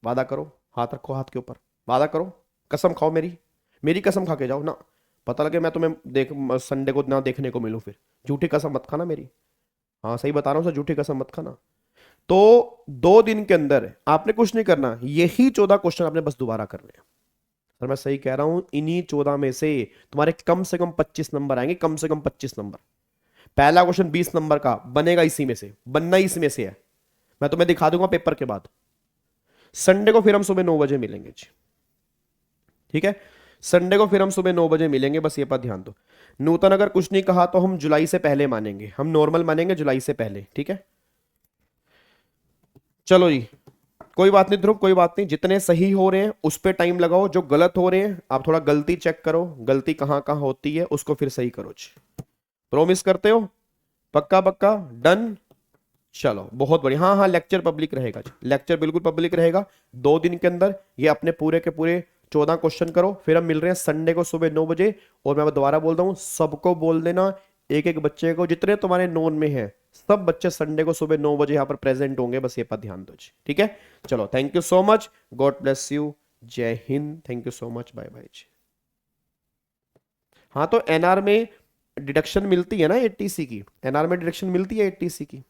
वादा करो, हाथ रखो हाथ के ऊपर, वादा करो, कसम खाओ मेरी, मेरी कसम खा के जाओ ना, पता लगे मैं तुम्हें संडे को ना देखने को मिलूं फिर, झूठी कसम मत खाना मेरी। हाँ सही बता रहा हूँ सर, झूठी कसम मत खाना। तो 2 दिन के अंदर आपने कुछ नहीं करना, यही 14 क्वेश्चन आपने बस दोबारा करने हैं। सर मैं सही कह रहा हूं, इन्हीं 14 में से तुम्हारे कम से कम 25 नंबर आएंगे, कम से कम 25 नंबर। पहला क्वेश्चन 20 नंबर का बनेगा इसी में से, बनना ही इसमें से है। मैं तुम्हें दिखा दूंगा पेपर के बाद। संडे को फिर हम सुबह 9 बजे मिलेंगे जी, ठीक है। संडे को फिर हम सुबह 9 बजे मिलेंगे, बस ये पर ध्यान दो। नूतन अगर कुछ नहीं कहा तो हम जुलाई से पहले मानेंगे, हम नॉर्मल मानेंगे जुलाई से पहले, ठीक है। चलो जी, कोई बात नहीं ध्रुव, कोई बात नहीं। जितने सही हो रहे हैं उस पर टाइम लगाओ, जो गलत हो रहे हैं आप थोड़ा गलती चेक करो, गलती कहाँ कहाँ होती है उसको फिर सही करो जी। प्रॉमिस करते हो? पक्का पक्का डन। चलो बहुत बढ़िया। हाँ हाँ, लेक्चर पब्लिक रहेगा जी, लेक्चर बिल्कुल पब्लिक रहेगा। 2 दिन के अंदर ये अपने पूरे के पूरे 14 क्वेश्चन करो, फिर हम मिल रहे हैं संडे को सुबह 9 बजे। और मैं दोबारा बोल रहा हूँ, सबको बोल देना, एक एक बच्चे को, जितने तुम्हारे नोन में है सब बच्चे संडे को सुबह 9 बजे यहाँ पर प्रेजेंट होंगे, बस ये पर ध्यान दो जी, ठीक है। चलो thank you so much, God bless you, जय हिंद, thank you so much, bye bye जी। हाँ तो एनआर में डिडक्शन मिलती है ना 80C की, एनआर में डिडक्शन मिलती है 80C की।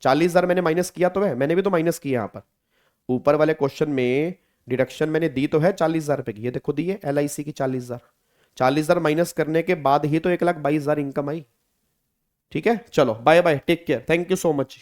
40,000 मैंने माइनस किया तो है, मैंने भी तो माइनस किया यहाँ पर ऊपर वाले क्वेश्चन में। डिडक्शन मैंने दी तो है 40,000 रुपए की, ये देखो दी है LIC की 40,000। 40,000 माइनस करने के बाद ही तो 1,22,000 इनकम आई, ठीक है। चलो bye bye, take care, thank you so much.